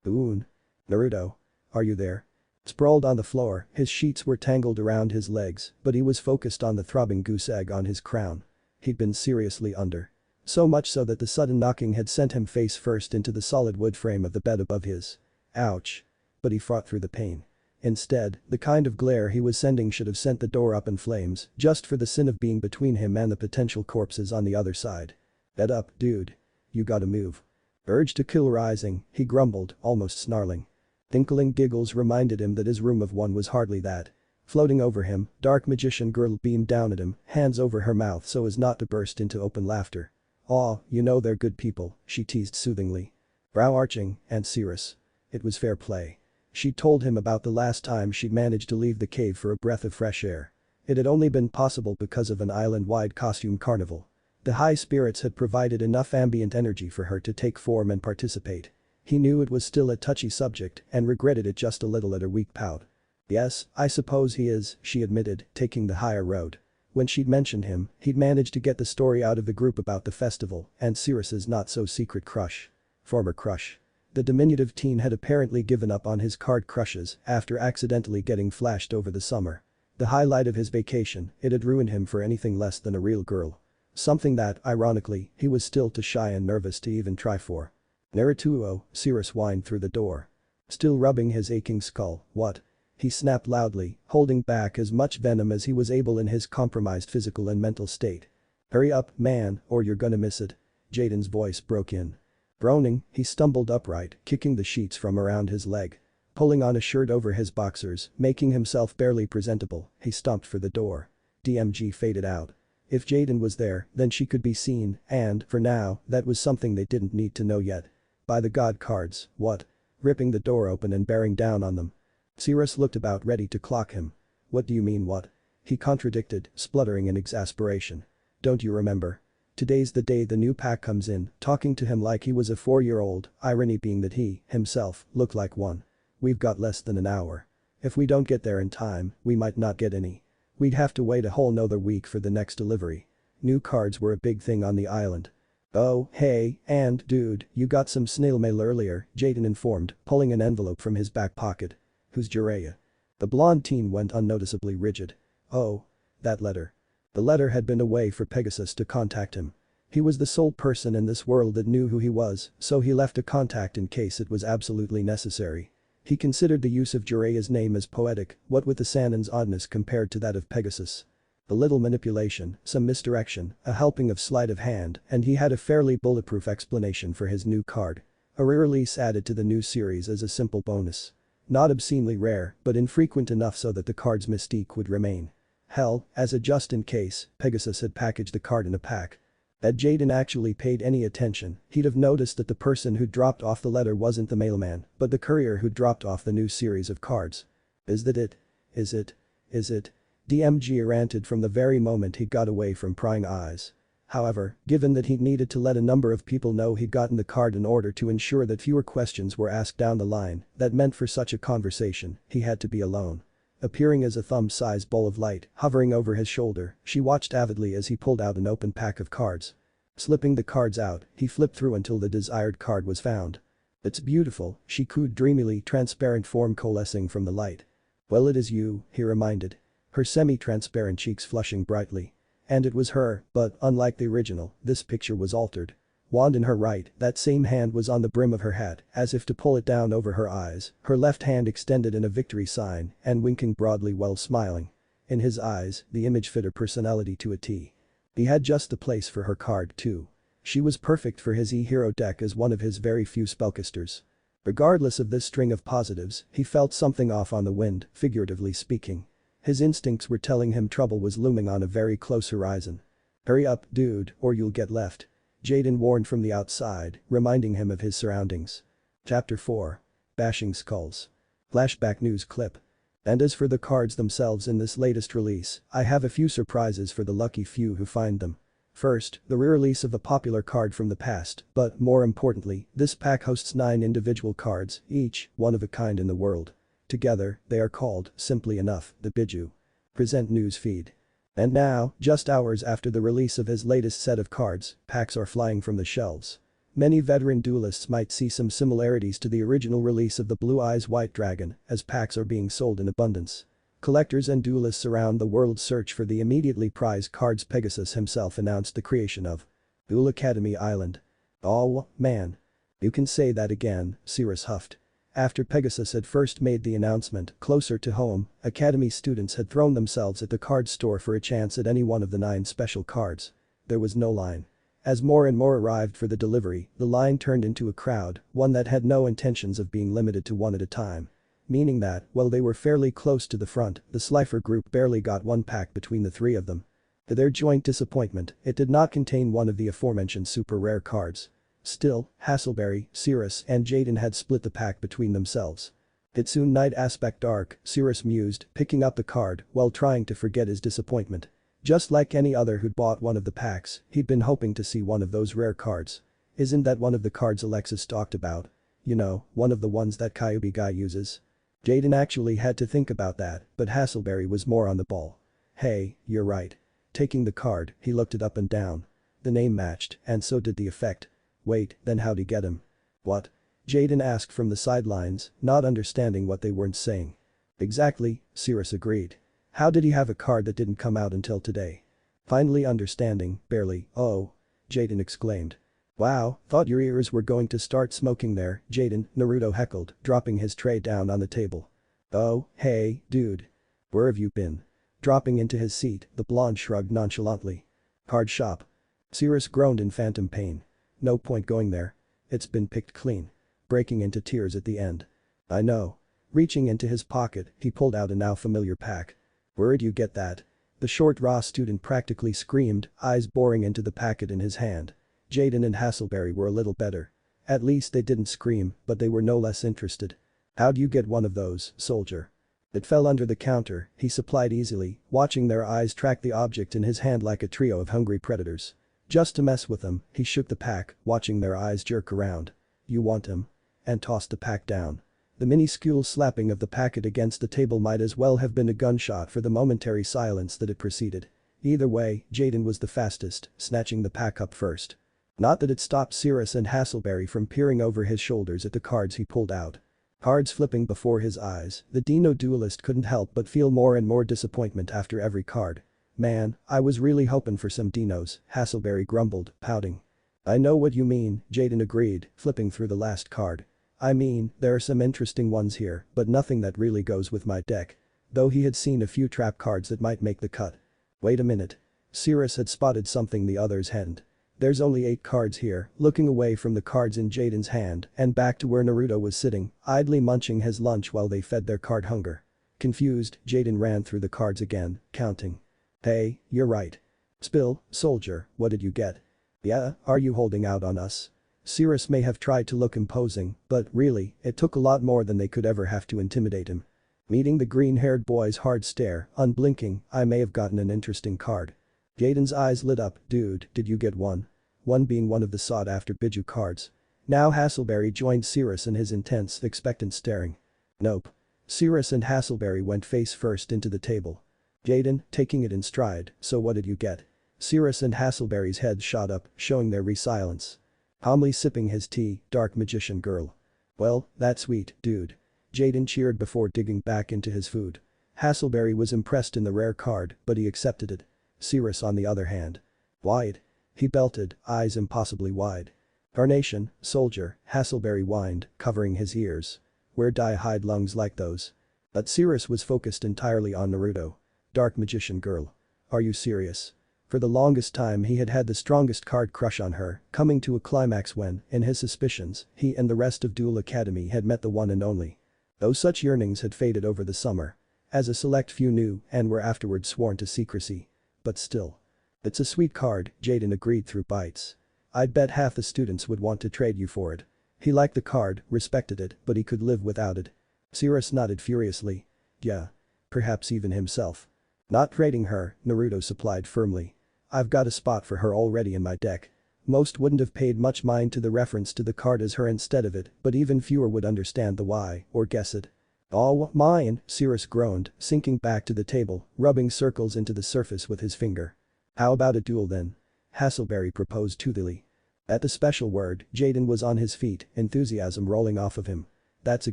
S1: Boon. Naruto. Are you there? Sprawled on the floor, his sheets were tangled around his legs, but he was focused on the throbbing goose egg on his crown. He'd been seriously under. So much so that the sudden knocking had sent him face first into the solid wood frame of the bed above his. Ouch. But he fought through the pain. Instead, the kind of glare he was sending should have sent the door up in flames, just for the sin of being between him and the potential corpses on the other side. Get up, dude. You gotta move. Urge to kill rising, he grumbled, almost snarling. Tinkling giggles reminded him that his room of one was hardly that. Floating over him, dark magician girl beamed down at him, hands over her mouth so as not to burst into open laughter. Aw, you know they're good people, she teased soothingly. Brow arching, and serious. It was fair play. She told him about the last time she'd managed to leave the cave for a breath of fresh air. It had only been possible because of an island-wide costume carnival. The high spirits had provided enough ambient energy for her to take form and participate. He knew it was still a touchy subject and regretted it just a little at her weak pout. Yes, I suppose he is, she admitted, taking the higher road. When she'd mentioned him, he'd managed to get the story out of the group about the festival and Sirius's not-so-secret crush. Former crush. The diminutive teen had apparently given up on his card crushes after accidentally getting flashed over the summer. The highlight of his vacation, it had ruined him for anything less than a real girl. Something that, ironically, he was still too shy and nervous to even try for. Naruto, Sirius whined through the door. Still rubbing his aching skull, what? He snapped loudly, holding back as much venom as he was able in his compromised physical and mental state. Hurry up, man, or you're gonna miss it. Jaden's voice broke in. Groaning, he stumbled upright, kicking the sheets from around his leg. Pulling on a shirt over his boxers, making himself barely presentable, he stomped for the door. DMG faded out. If Jaden was there, then she could be seen, and, for now, that was something they didn't need to know yet. By the god cards, what? Ripping the door open and bearing down on them. Cirrus looked about ready to clock him. What do you mean what? He contradicted, spluttering in exasperation. Don't you remember? Today's the day the new pack comes in, talking to him like he was a 4-year-old, irony being that he, himself, looked like one. We've got less than an hour. If we don't get there in time, we might not get any. We'd have to wait a whole nother week for the next delivery. New cards were a big thing on the island. Oh, hey, and dude, you got some snail mail earlier, Jaden informed, pulling an envelope from his back pocket. Who's Jiraiya? The blonde teen went unnoticeably rigid. Oh. That letter. The letter had been a way for Pegasus to contact him. He was the sole person in this world that knew who he was, so he left a contact in case it was absolutely necessary. He considered the use of Jiraiya's name as poetic, what with the Sannin's oddness compared to that of Pegasus. A little manipulation, some misdirection, a helping of sleight of hand, and he had a fairly bulletproof explanation for his new card. A re-release added to the new series as a simple bonus. Not obscenely rare, but infrequent enough so that the card's mystique would remain. Hell, as a just in case, Pegasus had packaged the card in a pack. Had Jaden actually paid any attention, he'd have noticed that the person who dropped off the letter wasn't the mailman, but the courier who dropped off the new series of cards. Is that it? Is it? Is it? DMG ranted from the very moment he got away from prying eyes. However, given that he needed to let a number of people know he'd gotten the card in order to ensure that fewer questions were asked down the line, that meant for such a conversation, he had to be alone. Appearing as a thumb-sized bowl of light, hovering over his shoulder, she watched avidly as he pulled out an open pack of cards. Slipping the cards out, he flipped through until the desired card was found. It's beautiful, she cooed dreamily, transparent form coalescing from the light. Well, it is you, he reminded. Her semi-transparent cheeks flushing brightly. And it was her, but, unlike the original, this picture was altered. Wand in her right, that same hand was on the brim of her hat, as if to pull it down over her eyes, her left hand extended in a victory sign, and winking broadly while smiling. In his eyes, the image fit her personality to a T. He had just the place for her card, too. She was perfect for his E-Hero deck as one of his very few spellcasters. Regardless of this string of positives, he felt something off on the wind, figuratively speaking. His instincts were telling him trouble was looming on a very close horizon. Hurry up, dude, or you'll get left. Jaden warned from the outside, reminding him of his surroundings. Chapter 4. Bashing Skulls. Flashback news clip. And as for the cards themselves in this latest release, I have a few surprises for the lucky few who find them. First, the re-release of a popular card from the past, but more importantly, this pack hosts 9 individual cards, each one of a kind in the world. Together, they are called, simply enough, the Biju. Present news feed. And now, just hours after the release of his latest set of cards, packs are flying from the shelves. Many veteran duelists might see some similarities to the original release of the Blue Eyes White Dragon, as packs are being sold in abundance. Collectors and duelists around the world search for the immediately prized cards. Pegasus himself announced the creation of Duel Academy Island. Oh, man. You can say that again, Cirrus huffed. After Pegasus had first made the announcement, closer to home, Academy students had thrown themselves at the card store for a chance at any one of the 9 special cards. There was no line. As more and more arrived for the delivery, the line turned into a crowd, one that had no intentions of being limited to one at a time. Meaning that, while they were fairly close to the front, the Slifer group barely got one pack between the 3 of them. To their joint disappointment, it did not contain one of the aforementioned super rare cards. Still, Hasselberry, Cirrus, and Jaden had split the pack between themselves. It soon night aspect dark, Cirrus mused, picking up the card while trying to forget his disappointment. Just like any other who'd bought one of the packs, he'd been hoping to see one of those rare cards. Isn't that one of the cards Alexis talked about? You know, one of the ones that Kyuubi guy uses. Jaden actually had to think about that, but Hasselberry was more on the ball. Hey, you're right. Taking the card, he looked it up and down. The name matched, and so did the effect. Wait, then how'd he get him? What? Jaden asked from the sidelines, not understanding what they weren't saying. Exactly, Cirrus agreed. How did he have a card that didn't come out until today? Finally understanding, barely, oh. Jaden exclaimed. Wow, thought your ears were going to start smoking there, Jaden, Naruto heckled, dropping his tray down on the table. Oh, hey, dude. Where have you been? Dropping into his seat, the blonde shrugged nonchalantly. Card shop. Cirrus groaned in phantom pain. No point going there. It's been picked clean. Breaking into tears at the end. I know. Reaching into his pocket, he pulled out a now familiar pack. Where'd you get that? The short raw student practically screamed, eyes boring into the packet in his hand. Jaden and Hasselberry were a little better. At least they didn't scream, but they were no less interested. "How'd you get one of those, soldier?" It fell under the counter, he supplied easily, watching their eyes track the object in his hand like a trio of hungry predators. Just to mess with them, he shook the pack, watching their eyes jerk around. "You want him?" And tossed the pack down. The minuscule slapping of the packet against the table might as well have been a gunshot for the momentary silence that it preceded. Either way, Jaden was the fastest, snatching the pack up first. Not that it stopped Cirrus and Hasselberry from peering over his shoulders at the cards he pulled out. Cards flipping before his eyes, the Dino duelist couldn't help but feel more and more disappointment after every card. "Man, I was really hoping for some dinos," Hasselberry grumbled, pouting. "I know what you mean," Jaden agreed, flipping through the last card. "I mean, there are some interesting ones here, but nothing that really goes with my deck." Though he had seen a few trap cards that might make the cut. "Wait a minute." Cirrus had spotted something the others hadn't. "There's only 8 cards here," looking away from the cards in Jaden's hand and back to where Naruto was sitting, idly munching his lunch while they fed their card hunger. Confused, Jaden ran through the cards again, counting. "Hey, you're right. Spill, soldier, what did you get?" "Yeah, are you holding out on us?" Cirrus may have tried to look imposing, but really, it took a lot more than they could ever have to intimidate him. Meeting the green-haired boy's hard stare, unblinking, "I may have gotten an interesting card." Jaden's eyes lit up. "Dude, did you get one?" One being one of the sought-after Biju cards. Now Hasselberry joined Cirrus in his intense, expectant staring. "Nope." Cirrus and Hasselberry went face first into the table. Jaden, taking it in stride, "So what did you get?" Cirrus and Hasselberry's heads shot up, showing their resilience. Calmly sipping his tea, Dark Magician Girl. "Well, that's sweet, dude." Jaden cheered before digging back into his food. Hasselberry was impressed in the rare card, but he accepted it. Cirrus on the other hand. "Wide." He belted, eyes impossibly wide. "Carnation, soldier," Hasselberry whined, covering his ears. "Where'd I hide lungs like those?" But Cirrus was focused entirely on Naruto. "Dark Magician Girl. Are you serious?" For the longest time he had had the strongest card crush on her, coming to a climax when, in his suspicions, he and the rest of Duel Academy had met the one and only. Though such yearnings had faded over the summer. As a select few knew and were afterwards sworn to secrecy. But still. "It's a sweet card," Jaden agreed through bites. "I'd bet half the students would want to trade you for it." He liked the card, respected it, but he could live without it. Cirrus nodded furiously. "Yeah. Perhaps even himself." "Not trading her," Naruto supplied firmly. "I've got a spot for her already in my deck." Most wouldn't have paid much mind to the reference to the card as her instead of it, but even fewer would understand the why, or guess it. "Oh, mine," Cirrus groaned, sinking back to the table, rubbing circles into the surface with his finger. "How about a duel then?" Hasselberry proposed toothily. At the special word, Jaden was on his feet, enthusiasm rolling off of him. "That's a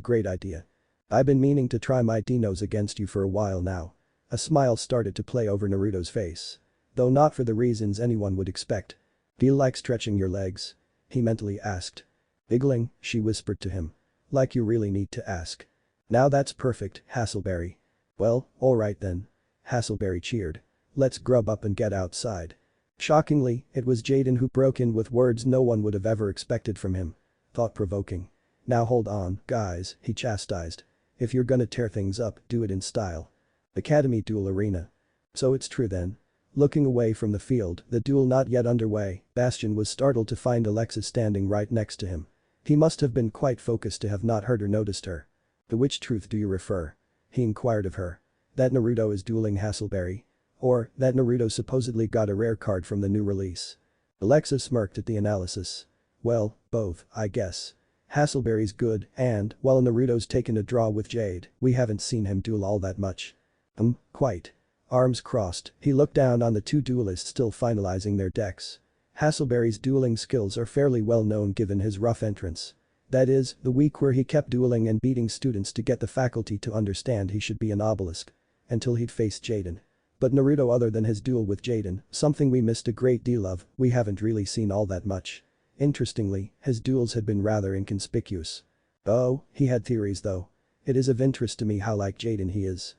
S1: great idea. I've been meaning to try my dinos against you for a while now." A smile started to play over Naruto's face. Though not for the reasons anyone would expect. "Feel like stretching your legs?" he mentally asked. Giggling, she whispered to him. "Like you really need to ask." "Now that's perfect, Hasselberry." "Well, alright then." Hasselberry cheered. "Let's grub up and get outside." Shockingly, it was Jaden who broke in with words no one would have ever expected from him. Thought-provoking. "Now hold on, guys," he chastised. "If you're gonna tear things up, do it in style. Academy Duel Arena." "So it's true then." Looking away from the field, the duel not yet underway, Bastion was startled to find Alexis standing right next to him. He must have been quite focused to have not heard or noticed her. "To which truth do you refer?" he inquired of her. "That Naruto is dueling Hasselberry? Or that Naruto supposedly got a rare card from the new release?" Alexis smirked at the analysis. "Well, both, I guess. Hasselberry's good and, while Naruto's taken a draw with Jade, we haven't seen him duel all that much." Quite." Arms crossed, he looked down on the two duelists still finalizing their decks. Hasselberry's dueling skills are fairly well known given his rough entrance. That is, the week where he kept dueling and beating students to get the faculty to understand he should be an obelisk. Until he'd faced Jaden. But Naruto, other than his duel with Jaden, something we missed a great deal of, we haven't really seen all that much. Interestingly, his duels had been rather inconspicuous. Oh, he had theories though. "It is of interest to me how like Jaden he is."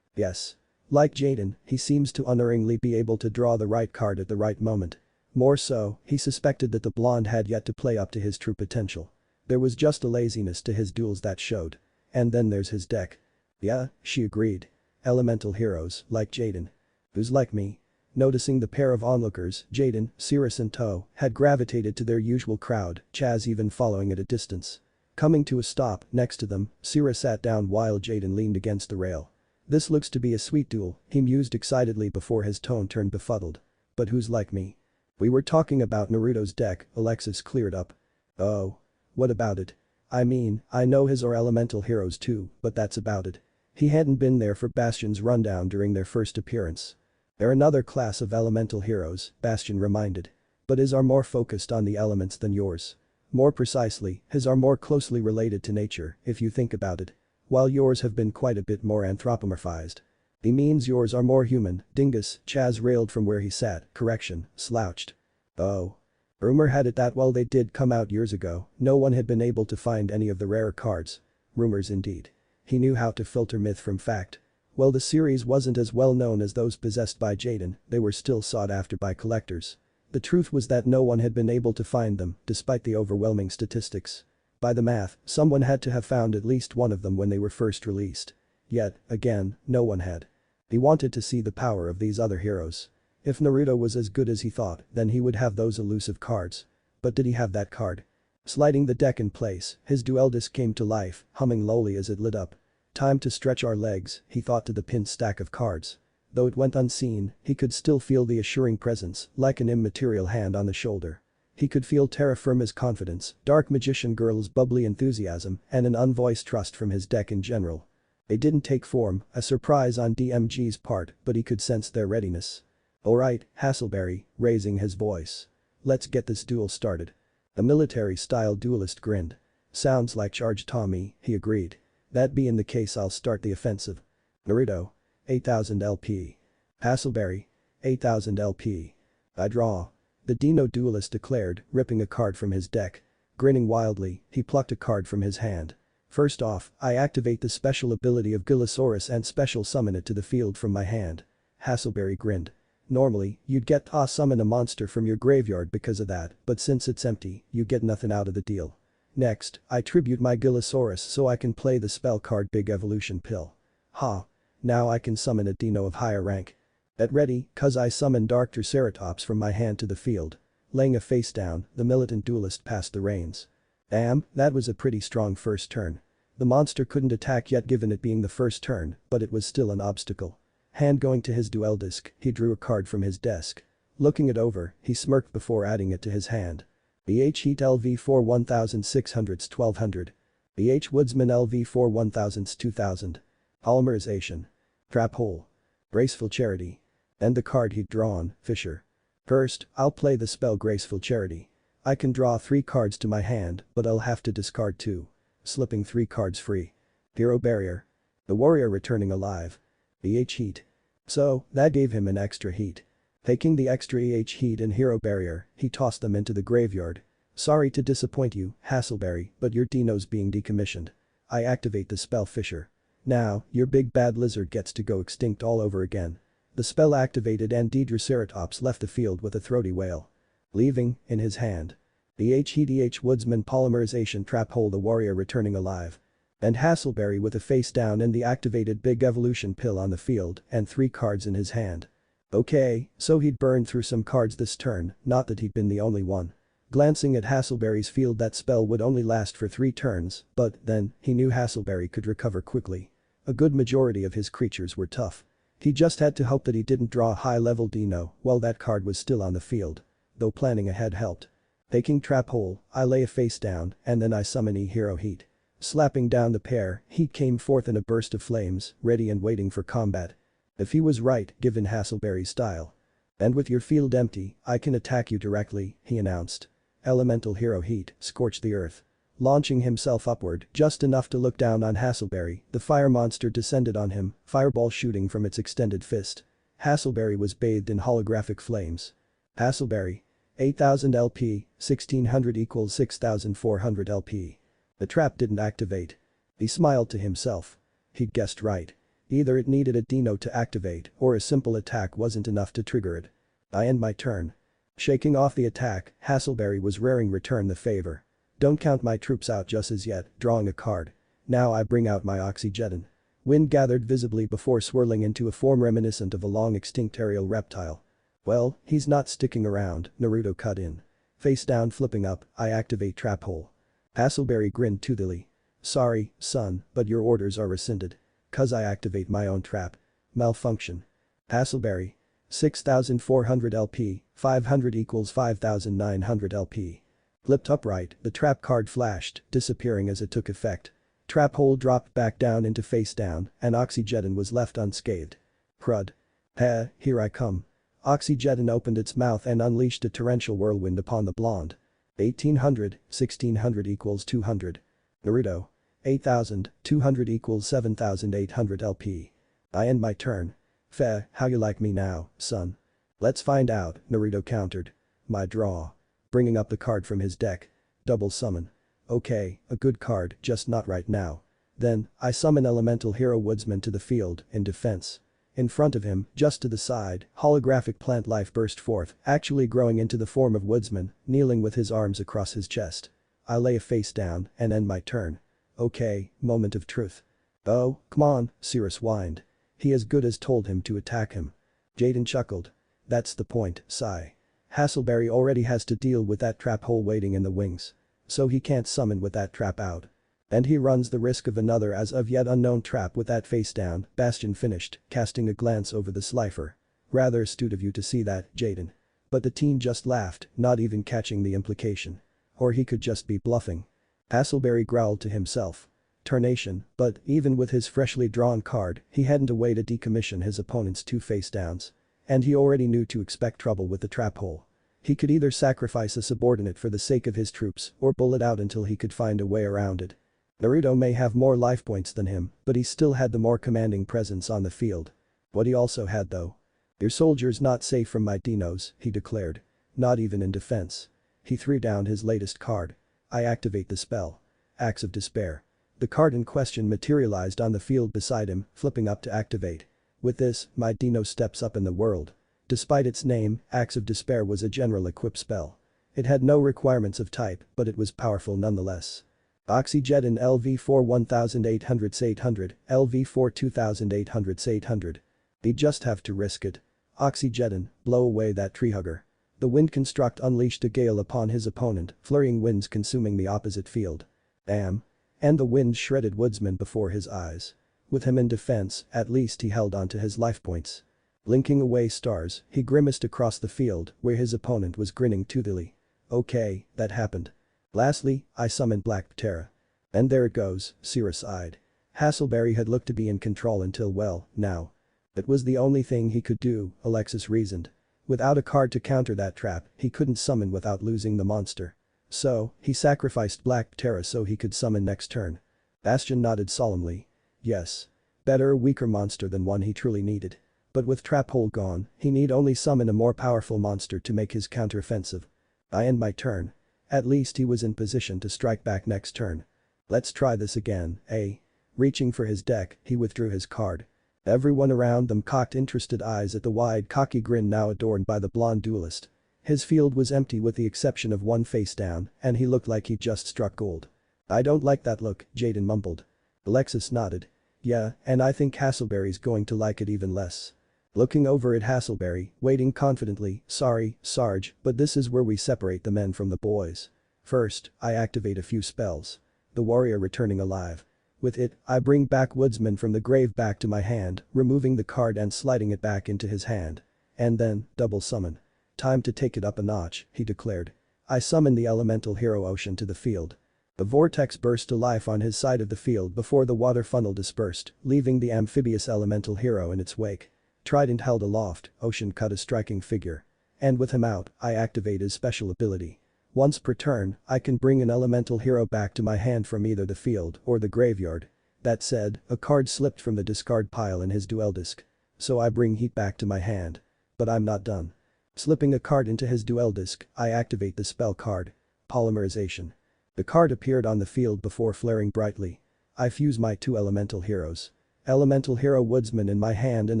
S1: Yes. Like Jaden, he seems to unerringly be able to draw the right card at the right moment. More so, he suspected that the blonde had yet to play up to his true potential. There was just a laziness to his duels that showed. And then there's his deck. "Yeah," she agreed. "Elemental heroes, like Jaden." Who's like me? Noticing the pair of onlookers, Jaden, Cirrus and Toe, had gravitated to their usual crowd, Chaz even following at a distance. Coming to a stop next to them, Cirrus sat down while Jaden leaned against the rail. This looks to be a sweet duel, he mused excitedly before his tone turned befuddled. But who's like me? We were talking about Naruto's deck, Alexis cleared up. Oh. What about it? I mean, I know his or elemental heroes too, but that's about it. He hadn't been there for Bastion's rundown during their first appearance. They're another class of elemental heroes, Bastion reminded. But his are more focused on the elements than yours. More precisely, his are more closely related to nature, if you think about it. While yours have been quite a bit more anthropomorphized. He means yours are more human, dingus, Chaz railed from where he sat, correction, slouched. Oh. Rumor had it that while they did come out years ago, no one had been able to find any of the rarer cards. Rumors indeed. He knew how to filter myth from fact. While the series wasn't as well known as those possessed by Jaden, they were still sought after by collectors. The truth was that no one had been able to find them, despite the overwhelming statistics. By the math, someone had to have found at least one of them when they were first released. Yet, again, no one had. He wanted to see the power of these other heroes. If Naruto was as good as he thought, then he would have those elusive cards. But did he have that card? Sliding the deck in place, his duel disc came to life, humming lowly as it lit up. Time to stretch our legs, he thought to the pinned stack of cards. Though it went unseen, he could still feel the assuring presence, like an immaterial hand on the shoulder. He could feel terra firma's confidence, Dark Magician Girl's bubbly enthusiasm, and an unvoiced trust from his deck in general. They didn't take form, a surprise on DMG's part, but he could sense their readiness. Alright, Hassleberry, raising his voice. Let's get this duel started. The military-style duelist grinned. Sounds like Charge Tommy, he agreed. That being the case, I'll start the offensive. Naruto. 8000 LP. Hassleberry. 8000 LP. I draw. The Dino duelist declared, ripping a card from his deck. Grinning wildly, he plucked a card from his hand. First off, I activate the special ability of Gillosaurus and special summon it to the field from my hand. Hassleberry grinned. Normally, you'd get to summon a monster from your graveyard because of that, but since it's empty, you get nothing out of the deal. Next, I tribute my Gillosaurus so I can play the spell card Big Evolution Pill. Ha. Now I can summon a Dino of higher rank. At ready, cuz I summon Dark Triceratops from my hand to the field. Laying a face down, the militant duelist passed the reins. Damn, that was a pretty strong first turn. The monster couldn't attack yet given it being the first turn, but it was still an obstacle. Hand going to his duel disc, he drew a card from his desk. Looking it over, he smirked before adding it to his hand. BH Heat LV4 1600s 1200. BH Woodsman LV4 1000s 2000. Polymerization. Trap Hole. Graceful Charity. And the card he'd drawn, Fisher. First, I'll play the spell Graceful Charity. I can draw 3 cards to my hand, but I'll have to discard 2. Slipping 3 cards free. Hero Barrier. The warrior returning alive. EH Heat. So, that gave him an extra heat. Taking the extra EH Heat and Hero Barrier, he tossed them into the graveyard. Sorry to disappoint you, Hassleberry, but your Dino's being decommissioned. I activate the spell Fisher. Now, your big bad lizard gets to go extinct all over again. The spell activated and Triceratops left the field with a throaty wail. Leaving, in his hand. EH Heat EH Woodsman Polymerization Trap Hole the warrior returning alive. And Hassleberry with a face down and the activated Big Evolution Pill on the field and 3 cards in his hand. Okay, so he'd burned through some cards this turn, not that he'd been the only one. Glancing at Hassleberry's field, that spell would only last for 3 turns, but then, he knew Hassleberry could recover quickly. A good majority of his creatures were tough. He just had to hope that he didn't draw a high-level Dino while that card was still on the field. Though planning ahead helped. Taking Trap Hole, I lay a face down and then I summon Hero Heat. Slapping down the pair, Heat came forth in a burst of flames, ready and waiting for combat. If he was right, given Hassleberry's style. And with your field empty, I can attack you directly, he announced. Elemental Hero Heat scorched the earth. Launching himself upward, just enough to look down on Hassleberry, the fire monster descended on him, fireball shooting from its extended fist. Hassleberry was bathed in holographic flames. Hassleberry. 8000 LP, 1600 equals 6400 LP. The trap didn't activate. He smiled to himself. He'd guessed right. Either it needed a Dino to activate or a simple attack wasn't enough to trigger it. I end my turn. Shaking off the attack, Hassleberry was raring return the favor. Don't count my troops out just as yet, drawing a card. Now I bring out my Oxygeddon. Wind gathered visibly before swirling into a form reminiscent of a long-extinct aerial reptile. Well, he's not sticking around, Naruto cut in. Face down flipping up, I activate trap hole. Hassleberry grinned toothily. Sorry, son, but your orders are rescinded. Cuz I activate my own trap. Malfunction. Hassleberry. 6400 LP, 500 equals 5900 LP. Flipped upright, the trap card flashed, disappearing as it took effect. Trap hole dropped back down into face down, and Jaden was left unscathed. Crud. Heh, here I come. Jaden opened its mouth and unleashed a torrential whirlwind upon the blonde. 1600 equals 200. Naruto. 8200 equals 7800 LP. I end my turn. Feh, how you like me now, son? Let's find out, Naruto countered. My draw. Bringing up the card from his deck. Double summon. Okay, a good card, just not right now. Then, I summon Elemental Hero Woodsman to the field, in defense. In front of him, just to the side, holographic plant life burst forth, actually growing into the form of Woodsman, kneeling with his arms across his chest. I lay a face down and end my turn. Okay, moment of truth. Oh, come on, Cirrus whined. He as good as told him to attack him. Jaden chuckled. That's the point, sigh. Hassleberry already has to deal with that trap hole waiting in the wings. So he can't summon with that trap out. And he runs the risk of another as of yet unknown trap with that face down, Bastion finished, casting a glance over the slifer. Rather astute of you to see that, Jaden. But the teen just laughed, not even catching the implication. Or he could just be bluffing. Hassleberry growled to himself. Turnation, but even with his freshly drawn card, he hadn't a way to decommission his opponent's two face downs. And he already knew to expect trouble with the trap hole. He could either sacrifice a subordinate for the sake of his troops or pull it out until he could find a way around it. Naruto may have more life points than him, but he still had the more commanding presence on the field. What he also had though. Your soldier's not safe from my dinos, he declared. Not even in defense. He threw down his latest card. I activate the spell. Axe of Despair. The card in question materialized on the field beside him, flipping up to activate. With this, my dino steps up in the world. Despite its name, Axe of Despair was a general equip spell. It had no requirements of type, but it was powerful nonetheless. Jaden LV4 1800 LV4 2800 You just have to risk it. Jaden, blow away that tree hugger. The wind construct unleashed a gale upon his opponent, flurrying winds consuming the opposite field. Damn. And the wind shredded Woodsman before his eyes. With him in defense, at least he held on to his life points. Blinking away stars, he grimaced across the field where his opponent was grinning toothily. Okay, that happened. Lastly, I summoned Black Ptera. And there it goes, Cirrus eyed. Hassleberry had looked to be in control until well, now. It was the only thing he could do, Alexis reasoned. Without a card to counter that trap, he couldn't summon without losing the monster. So, he sacrificed Black Ptera so he could summon next turn. Bastion nodded solemnly. Yes. Better a weaker monster than one he truly needed. But with trap hole gone, he need only summon a more powerful monster to make his counteroffensive. I end my turn. At least he was in position to strike back next turn. Let's try this again, eh? Reaching for his deck, he withdrew his card. Everyone around them cocked interested eyes at the wide cocky grin now adorned by the blonde duelist. His field was empty with the exception of one face down, and he looked like he just struck gold. I don't like that look, Jaden mumbled. Alexis nodded. Yeah, and I think Hassleberry's going to like it even less. Looking over at Hassleberry, waiting confidently, sorry, Sarge, but this is where we separate the men from the boys. First, I activate a few spells. The warrior returning alive. With it, I bring back Woodsman from the grave back to my hand, removing the card and sliding it back into his hand. And then, double summon. Time to take it up a notch, he declared. I summon the elemental hero Ocean to the field. The vortex burst to life on his side of the field before the water funnel dispersed, leaving the amphibious elemental hero in its wake. Trident held aloft, Ocean cut a striking figure. And with him out, I activate his special ability. Once per turn, I can bring an elemental hero back to my hand from either the field or the graveyard. That said, a card slipped from the discard pile in his duel disc. So I bring Heat back to my hand. But I'm not done. Slipping a card into his duel disc, I activate the spell card. Polymerization. The card appeared on the field before flaring brightly. I fuse my two elemental heroes. Elemental Hero Woodsman in my hand and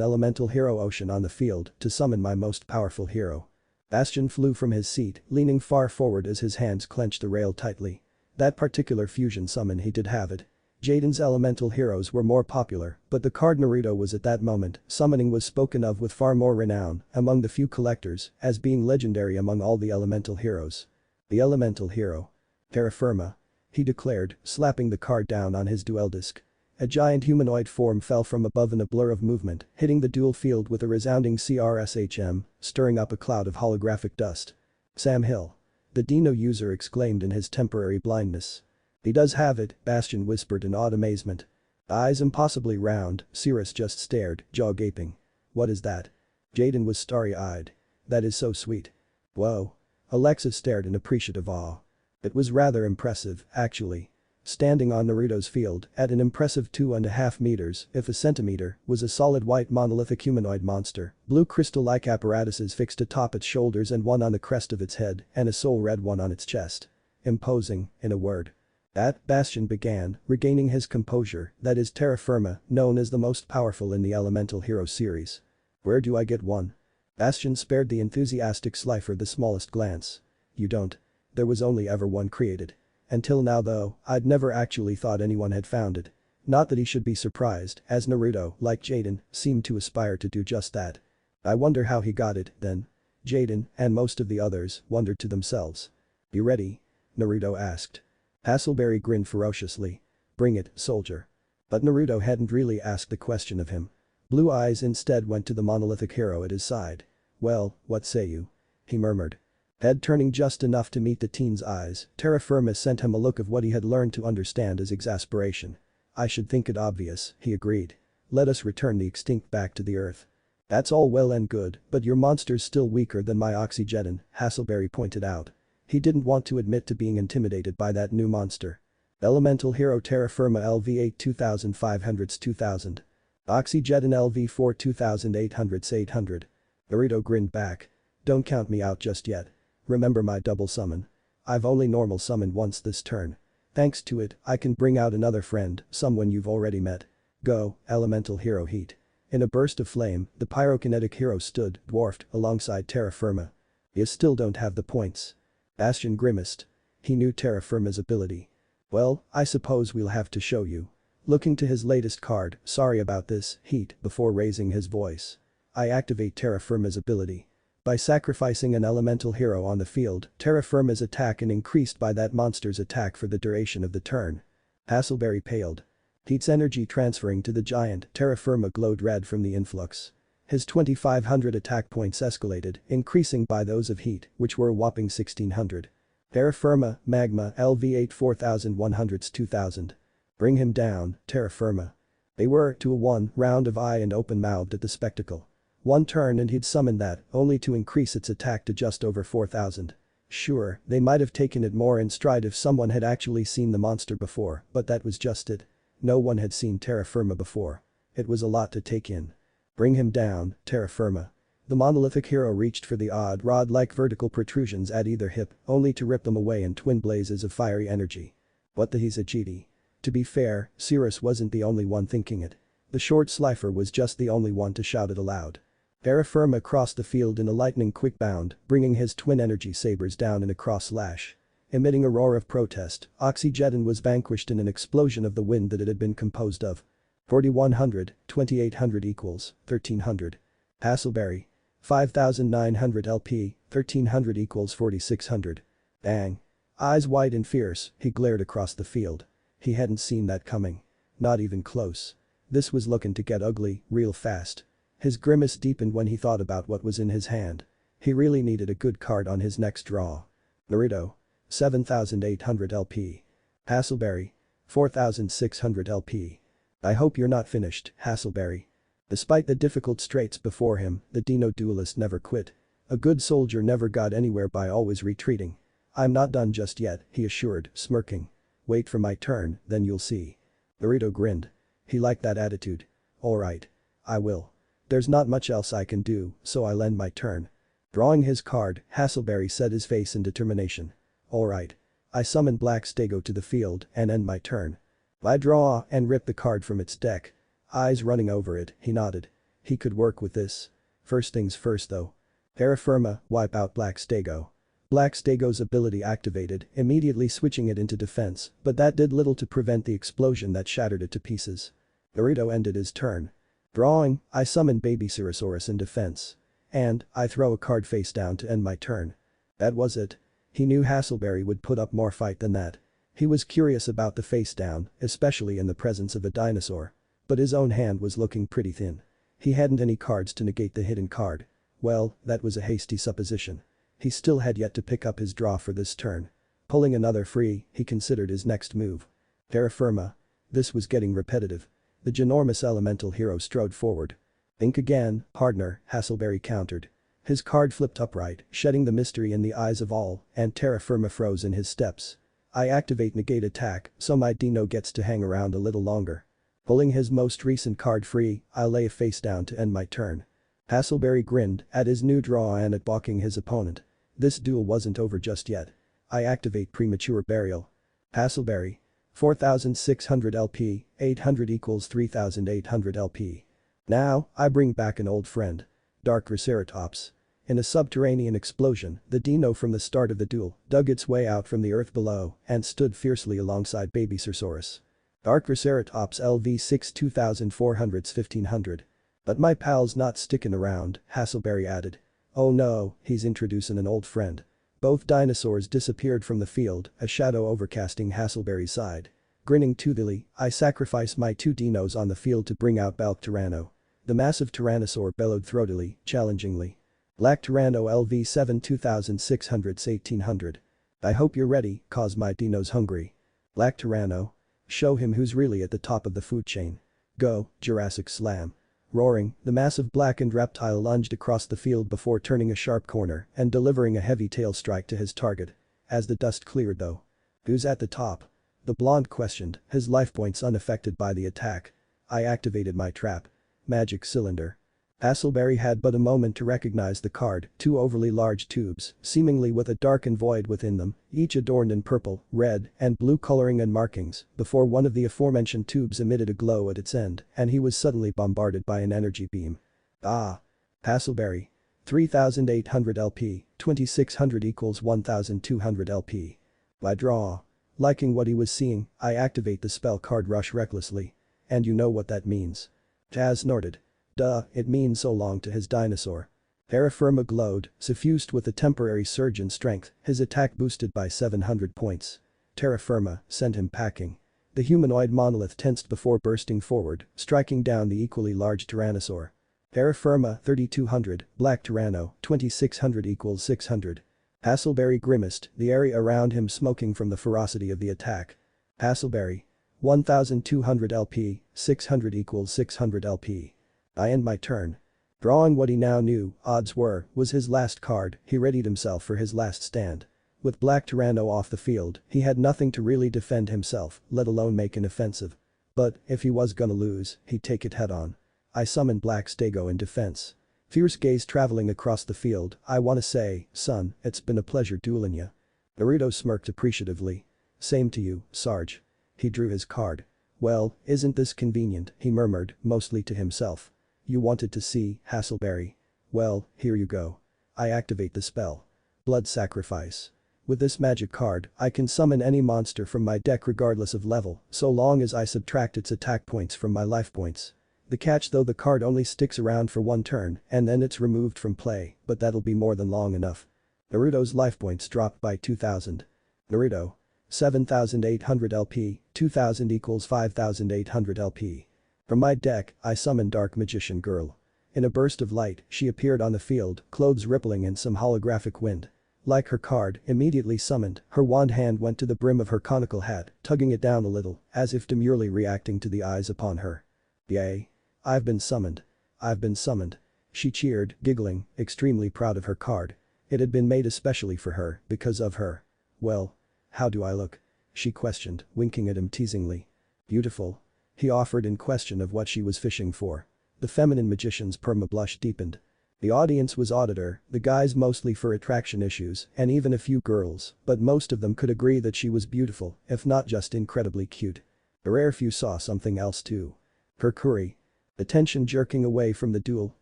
S1: Elemental Hero Ocean on the field to summon my most powerful hero. Bastion flew from his seat, leaning far forward as his hands clenched the rail tightly. That particular fusion summon he did have it. Jaden's elemental heroes were more popular, but the card Naruto was at that moment, summoning was spoken of with far more renown among the few collectors as being legendary among all the elemental heroes. The elemental hero. Terra firma. He declared, slapping the card down on his duel disc. A giant humanoid form fell from above in a blur of movement, hitting the duel field with a resounding CRSHM, stirring up a cloud of holographic dust. Sam Hill. The Dino user exclaimed in his temporary blindness. He does have it, Bastion whispered in awed amazement. Eyes impossibly round, Cirrus just stared, jaw gaping. What is that? Jaden was starry-eyed. That is so sweet. Whoa. Alexis stared in appreciative awe. It was rather impressive, actually. Standing on Naruto's field, at an impressive 2.5 meters, if a centimeter, was a solid white monolithic humanoid monster, blue crystal-like apparatuses fixed atop its shoulders and one on the crest of its head, and a soul red one on its chest. Imposing, in a word. That, Bastion began, regaining his composure, that is terra firma, known as the most powerful in the Elemental Hero series. Where do I get one? Bastion spared the enthusiastic Slifer the smallest glance. You don't. There was only ever one created. Until now though, I'd never actually thought anyone had found it. Not that he should be surprised, as Naruto, like Jaden, seemed to aspire to do just that. I wonder how he got it, then. Jaden, and most of the others, wondered to themselves. You ready? Naruto asked. Hasselberry grinned ferociously. Bring it, soldier. But Naruto hadn't really asked the question of him. Blue eyes instead went to the monolithic hero at his side. Well, what say you? He murmured. Head turning just enough to meet the teen's eyes, terra firma sent him a look of what he had learned to understand as exasperation. I should think it obvious, he agreed. Let us return the extinct back to the earth. That's all well and good, but your monster's still weaker than my Oxygeddon, Hasselberry pointed out. He didn't want to admit to being intimidated by that new monster. Elemental hero terra firma LV8 2500's 2000. Oxygeddon LV4 2800's 800. Naruto grinned back. Don't count me out just yet. Remember my double summon. I've only normal summoned once this turn. Thanks to it, I can bring out another friend, someone you've already met. Go, elemental hero heat. In a burst of flame, the pyrokinetic hero stood, dwarfed, alongside terra firma. You still don't have the points. Bastion grimaced. He knew terra firma's ability. Well, I suppose we'll have to show you. Looking to his latest card, sorry about this, heat, before raising his voice. I activate terra firma's ability. By sacrificing an elemental hero on the field, terra firma's attack and increased by that monster's attack for the duration of the turn. Hasselberry paled. Heat's energy transferring to the giant, terra firma glowed red from the influx. His 2500 attack points escalated, increasing by those of Heat, which were a whopping 1600. Terra firma, magma, LV8 4100's 2000. Bring him down, terra firma. They were, to a one, round of eye and open-mouthed at the spectacle. One turn and he'd summoned that, only to increase its attack to just over 4000. Sure, they might have taken it more in stride if someone had actually seen the monster before, but that was just it. No one had seen terra firma before. It was a lot to take in. Bring him down, terra firma. The monolithic hero reached for the odd rod-like vertical protrusions at either hip, only to rip them away in twin blazes of fiery energy. What the he's a GD. To be fair, Cirrus wasn't the only one thinking it. The short Slifer was just the only one to shout it aloud. Terra firma crossed the field in a lightning-quick bound, bringing his twin energy sabers down in a cross-slash. Emitting a roar of protest, Oxygeddon was vanquished in an explosion of the wind that it had been composed of. 4100, 2800 equals, 1300. Hasselberry. 5900 LP, 1300 equals 4600. Bang. Eyes wide and fierce, he glared across the field. He hadn't seen that coming. Not even close. This was looking to get ugly, real fast. His grimace deepened when he thought about what was in his hand. He really needed a good card on his next draw. Naruto. 7800 LP. Hasselberry. 4600 LP. I hope you're not finished, Hasselberry. Despite the difficult straits before him, the Dino duelist never quit. A good soldier never got anywhere by always retreating. I'm not done just yet, he assured, smirking. Wait for my turn, then you'll see. Naruto grinned. He liked that attitude. Alright. I will. There's not much else I can do, so I'll end my turn. Drawing his card, Hasselberry set his face in determination. Alright. I summon Black Stego to the field and end my turn. I draw and rip the card from its deck. Eyes running over it, he nodded. He could work with this. First things first though. Terra firma, wipe out Black Stego. Black Stego's ability activated, immediately switching it into defense, but that did little to prevent the explosion that shattered it to pieces. Naruto ended his turn. Drawing, I summon Baby Ceratosaurus in defense. And, I throw a card face down to end my turn. That was it. He knew Hassleberry would put up more fight than that. He was curious about the face down, especially in the presence of a dinosaur. But his own hand was looking pretty thin. He hadn't any cards to negate the hidden card. Well, that was a hasty supposition. He still had yet to pick up his draw for this turn. Pulling another free, he considered his next move. Terra firma. This was getting repetitive. The ginormous elemental hero strode forward. Think again, partner, Hassleberry countered. His card flipped upright, shedding the mystery in the eyes of all, and terra firma froze in his steps. I activate negate attack, so my Dino gets to hang around a little longer. Pulling his most recent card free, I lay a face down to end my turn. Hassleberry grinned at his new draw and at balking his opponent. This duel wasn't over just yet. I activate premature burial. Hassleberry. 4600 LP, 800 equals 3800 LP. Now, I bring back an old friend. Dark Triceratops. In a subterranean explosion, the Dino from the start of the duel dug its way out from the earth below and stood fiercely alongside Baby Ceratosaurus. Dark Triceratops LV6 2400's 1500. But my pal's not sticking around, Hassleberry added. Oh no, he's introducing an old friend. Both dinosaurs disappeared from the field, a shadow overcasting Hassleberry's side. Grinning tootily, I sacrifice my two dinos on the field to bring out Balk Tyranno. The massive Tyrannosaur bellowed throatily, challengingly. Black Tyranno LV7 2600's 1800. I hope you're ready, cause my dino's hungry. Black Tyranno. Show him who's really at the top of the food chain. Go, Jurassic Slam. Roaring, the massive blackened reptile lunged across the field before turning a sharp corner and delivering a heavy tail strike to his target. As the dust cleared though. Who's at the top? The blonde questioned, his life points unaffected by the attack. I activated my trap. Magic cylinder. Hassleberry had but a moment to recognize the card, two overly large tubes, seemingly with a darkened void within them, each adorned in purple, red, and blue coloring and markings, before one of the aforementioned tubes emitted a glow at its end, and he was suddenly bombarded by an energy beam. Ah! Hassleberry. 3800 LP, 2600 equals 1200 LP. By draw. Liking what he was seeing, I activate the spell card Rush recklessly. And you know what that means. Jazz snorted. Duh, it means so long to his dinosaur. Terra firma glowed, suffused with a temporary surge in strength, his attack boosted by 700 points. Terra firma sent him packing. The humanoid monolith tensed before bursting forward, striking down the equally large Tyrannosaur. Terra firma 3200, Black Tyranno, 2600 equals 600. Hassleberry grimaced, the area around him smoking from the ferocity of the attack. Hassleberry. 1200 LP, 600 equals 600 LP. I end my turn. Drawing what he now knew, odds were, was his last card, he readied himself for his last stand. With Black Tyranno off the field, he had nothing to really defend himself, let alone make an offensive. But, if he was gonna lose, he'd take it head on. I summoned Black Stego in defense. Fierce gaze traveling across the field, I wanna say, son, it's been a pleasure dueling ya. Naruto smirked appreciatively. Same to you, Sarge. He drew his card. Well, isn't this convenient, he murmured, mostly to himself. You wanted to see, Hassleberry. Well, here you go. I activate the spell. Blood Sacrifice. With this magic card, I can summon any monster from my deck regardless of level, so long as I subtract its attack points from my life points. The catch though, the card only sticks around for one turn and then it's removed from play, but that'll be more than long enough. Naruto's life points dropped by 2000. Naruto. 7800 LP, 2000 equals 5800 LP. From my deck, I summon Dark Magician Girl. In a burst of light, she appeared on the field, clothes rippling in some holographic wind. Like her card, immediately summoned, her wand hand went to the brim of her conical hat, tugging it down a little, as if demurely reacting to the eyes upon her. Yay. I've been summoned. I've been summoned. She cheered, giggling, extremely proud of her card. It had been made especially for her, because of her. Well. How do I look? She questioned, winking at him teasingly. Beautiful. He offered in question of what she was fishing for. The feminine magician's perma-blush deepened. The audience was auditor, the guys mostly for attraction issues, and even a few girls, but most of them could agree that she was beautiful, if not just incredibly cute. A rare few saw something else too. Her curry. Attention jerking away from the duel,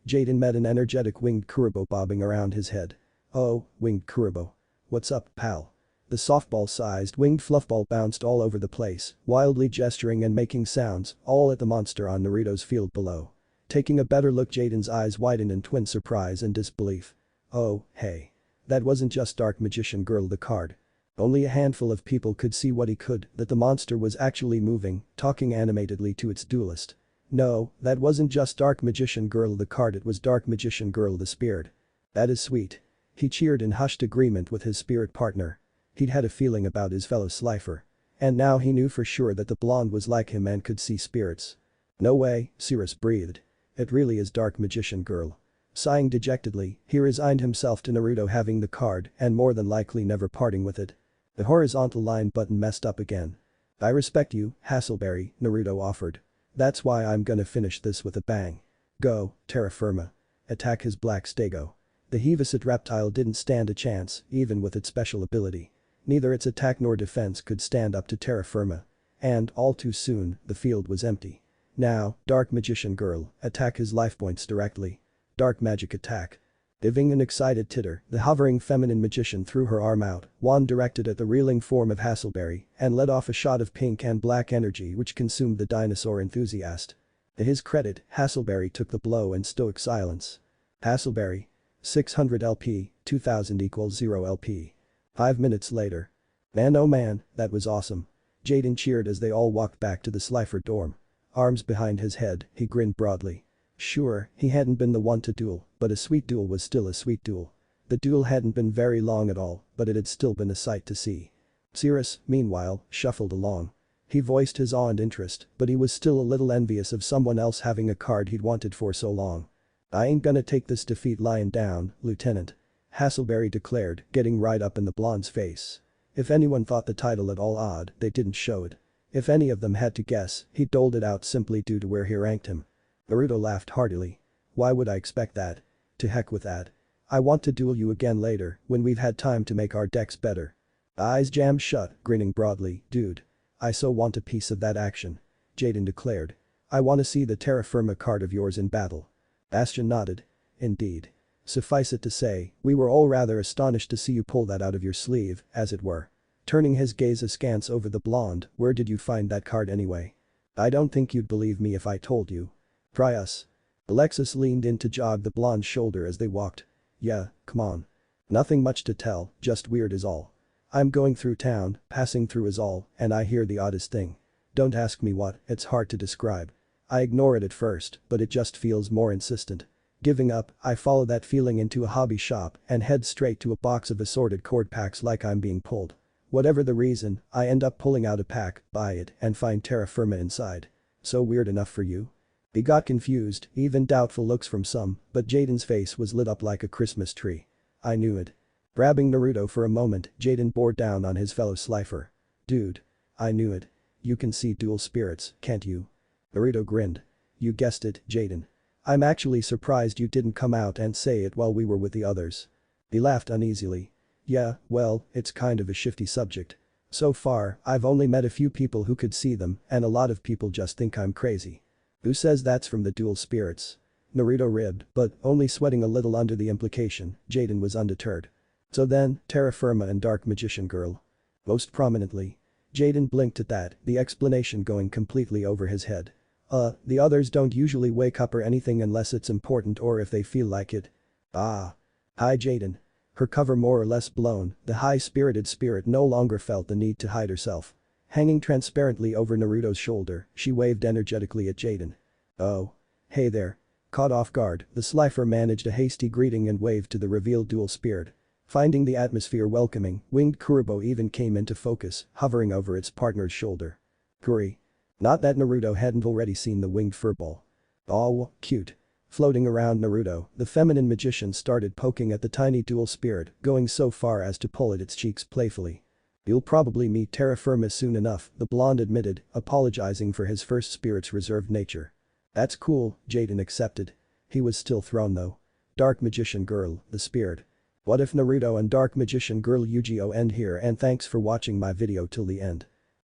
S1: Jaden met an energetic winged Kuribo bobbing around his head. Oh, winged Kuribo. "What's up, pal?" The softball-sized winged fluffball bounced all over the place, wildly gesturing and making sounds, all at the monster on Naruto's field below. Taking a better look, Jaden's eyes widened in twin surprise and disbelief. Oh, hey. That wasn't just Dark Magician Girl the card. Only a handful of people could see what he could, that the monster was actually moving, talking animatedly to its duelist. No, that wasn't just Dark Magician Girl the card, it was Dark Magician Girl the spirit. That is sweet. He cheered in hushed agreement with his spirit partner. He'd had a feeling about his fellow Slifer. And now he knew for sure that the blonde was like him and could see spirits. No way, Cirrus breathed. It really is Dark Magician Girl. Sighing dejectedly, he resigned himself to Naruto having the card and more than likely never parting with it. The horizontal line button messed up again. "I respect you, Hassleberry," Naruto offered. "That's why I'm gonna finish this with a bang. Go, terra firma. Attack his black stego." The Heavisid reptile didn't stand a chance, even with its special ability. Neither its attack nor defense could stand up to terra firma. And, all too soon, the field was empty. Now, Dark Magician Girl, attack his life points directly. Dark magic attack. Giving an excited titter, the hovering feminine magician threw her arm out, wand directed at the reeling form of Hassleberry, and let off a shot of pink and black energy which consumed the dinosaur enthusiast. To his credit, Hassleberry took the blow in stoic silence. Hassleberry. 600 LP, 2000 equals 0 LP. 5 minutes later. Man, oh man, that was awesome. Jaden cheered as they all walked back to the Slifer dorm. Arms behind his head, he grinned broadly. Sure, he hadn't been the one to duel, but a sweet duel was still a sweet duel. The duel hadn't been very long at all, but it had still been a sight to see. Cirrus, meanwhile, shuffled along. He voiced his awe and interest, but he was still a little envious of someone else having a card he'd wanted for so long. "I ain't gonna take this defeat lying down, Lieutenant," Hassleberry declared, getting right up in the blonde's face. If anyone thought the title at all odd, they didn't show it. If any of them had to guess, he doled it out simply due to where he ranked him. Naruto laughed heartily. "Why would I expect that? To heck with that. I want to duel you again later, when we've had time to make our decks better." Eyes jammed shut, grinning broadly. "Dude. I so want a piece of that action," Jaden declared. "I wanna see the terra firma card of yours in battle." Bastion nodded. "Indeed. Suffice it to say, we were all rather astonished to see you pull that out of your sleeve, as it were." Turning his gaze askance over the blonde, "Where did you find that card anyway? I don't think you'd believe me if I told you." "Try us." Alexis leaned in to jog the blonde's shoulder as they walked. "Yeah, come on. Nothing much to tell, just weird is all. I'm going through town, passing through is all, and I hear the oddest thing. Don't ask me what, it's hard to describe. I ignore it at first, but it just feels more insistent. Giving up, I follow that feeling into a hobby shop and head straight to a box of assorted cord packs like I'm being pulled. Whatever the reason, I end up pulling out a pack, buy it, and find terra firma inside. So weird enough for you?" He got confused, even doubtful looks from some, but Jaden's face was lit up like a Christmas tree. "I knew it." Grabbing Naruto for a moment, Jaden bore down on his fellow Slifer. "Dude. I knew it. You can see dual spirits, can't you?" Naruto grinned. "You guessed it, Jaden. I'm actually surprised you didn't come out and say it while we were with the others." He laughed uneasily. "Yeah, well, it's kind of a shifty subject. So far, I've only met a few people who could see them, and a lot of people just think I'm crazy." "Who says that's from the dual spirits?" Naruto ribbed, but, only sweating a little under the implication, Jaden was undeterred. "So then, terra firma and Dark Magician Girl?" "Most prominently." Jaden blinked at that, the explanation going completely over his head. The others don't usually wake up or anything unless it's important or if they feel like it." "Ah. Hi Jaden." Her cover more or less blown, the high-spirited spirit no longer felt the need to hide herself. Hanging transparently over Naruto's shoulder, she waved energetically at Jaden. "Oh. Hey there." Caught off guard, the Slifer managed a hasty greeting and waved to the revealed dual spirit. Finding the atmosphere welcoming, winged Kurubo even came into focus, hovering over its partner's shoulder. Kuri. Not that Naruto hadn't already seen the winged furball. "Oh, cute." Floating around Naruto, the feminine magician started poking at the tiny dual spirit, going so far as to pull at its cheeks playfully. "You'll probably meet terra firma soon enough," the blonde admitted, apologizing for his first spirit's reserved nature. "That's cool," Jaden accepted. He was still thrown though. Dark Magician Girl, the spirit. What if Naruto and Dark Magician Girl Yugioh end here, and thanks for watching my video till the end.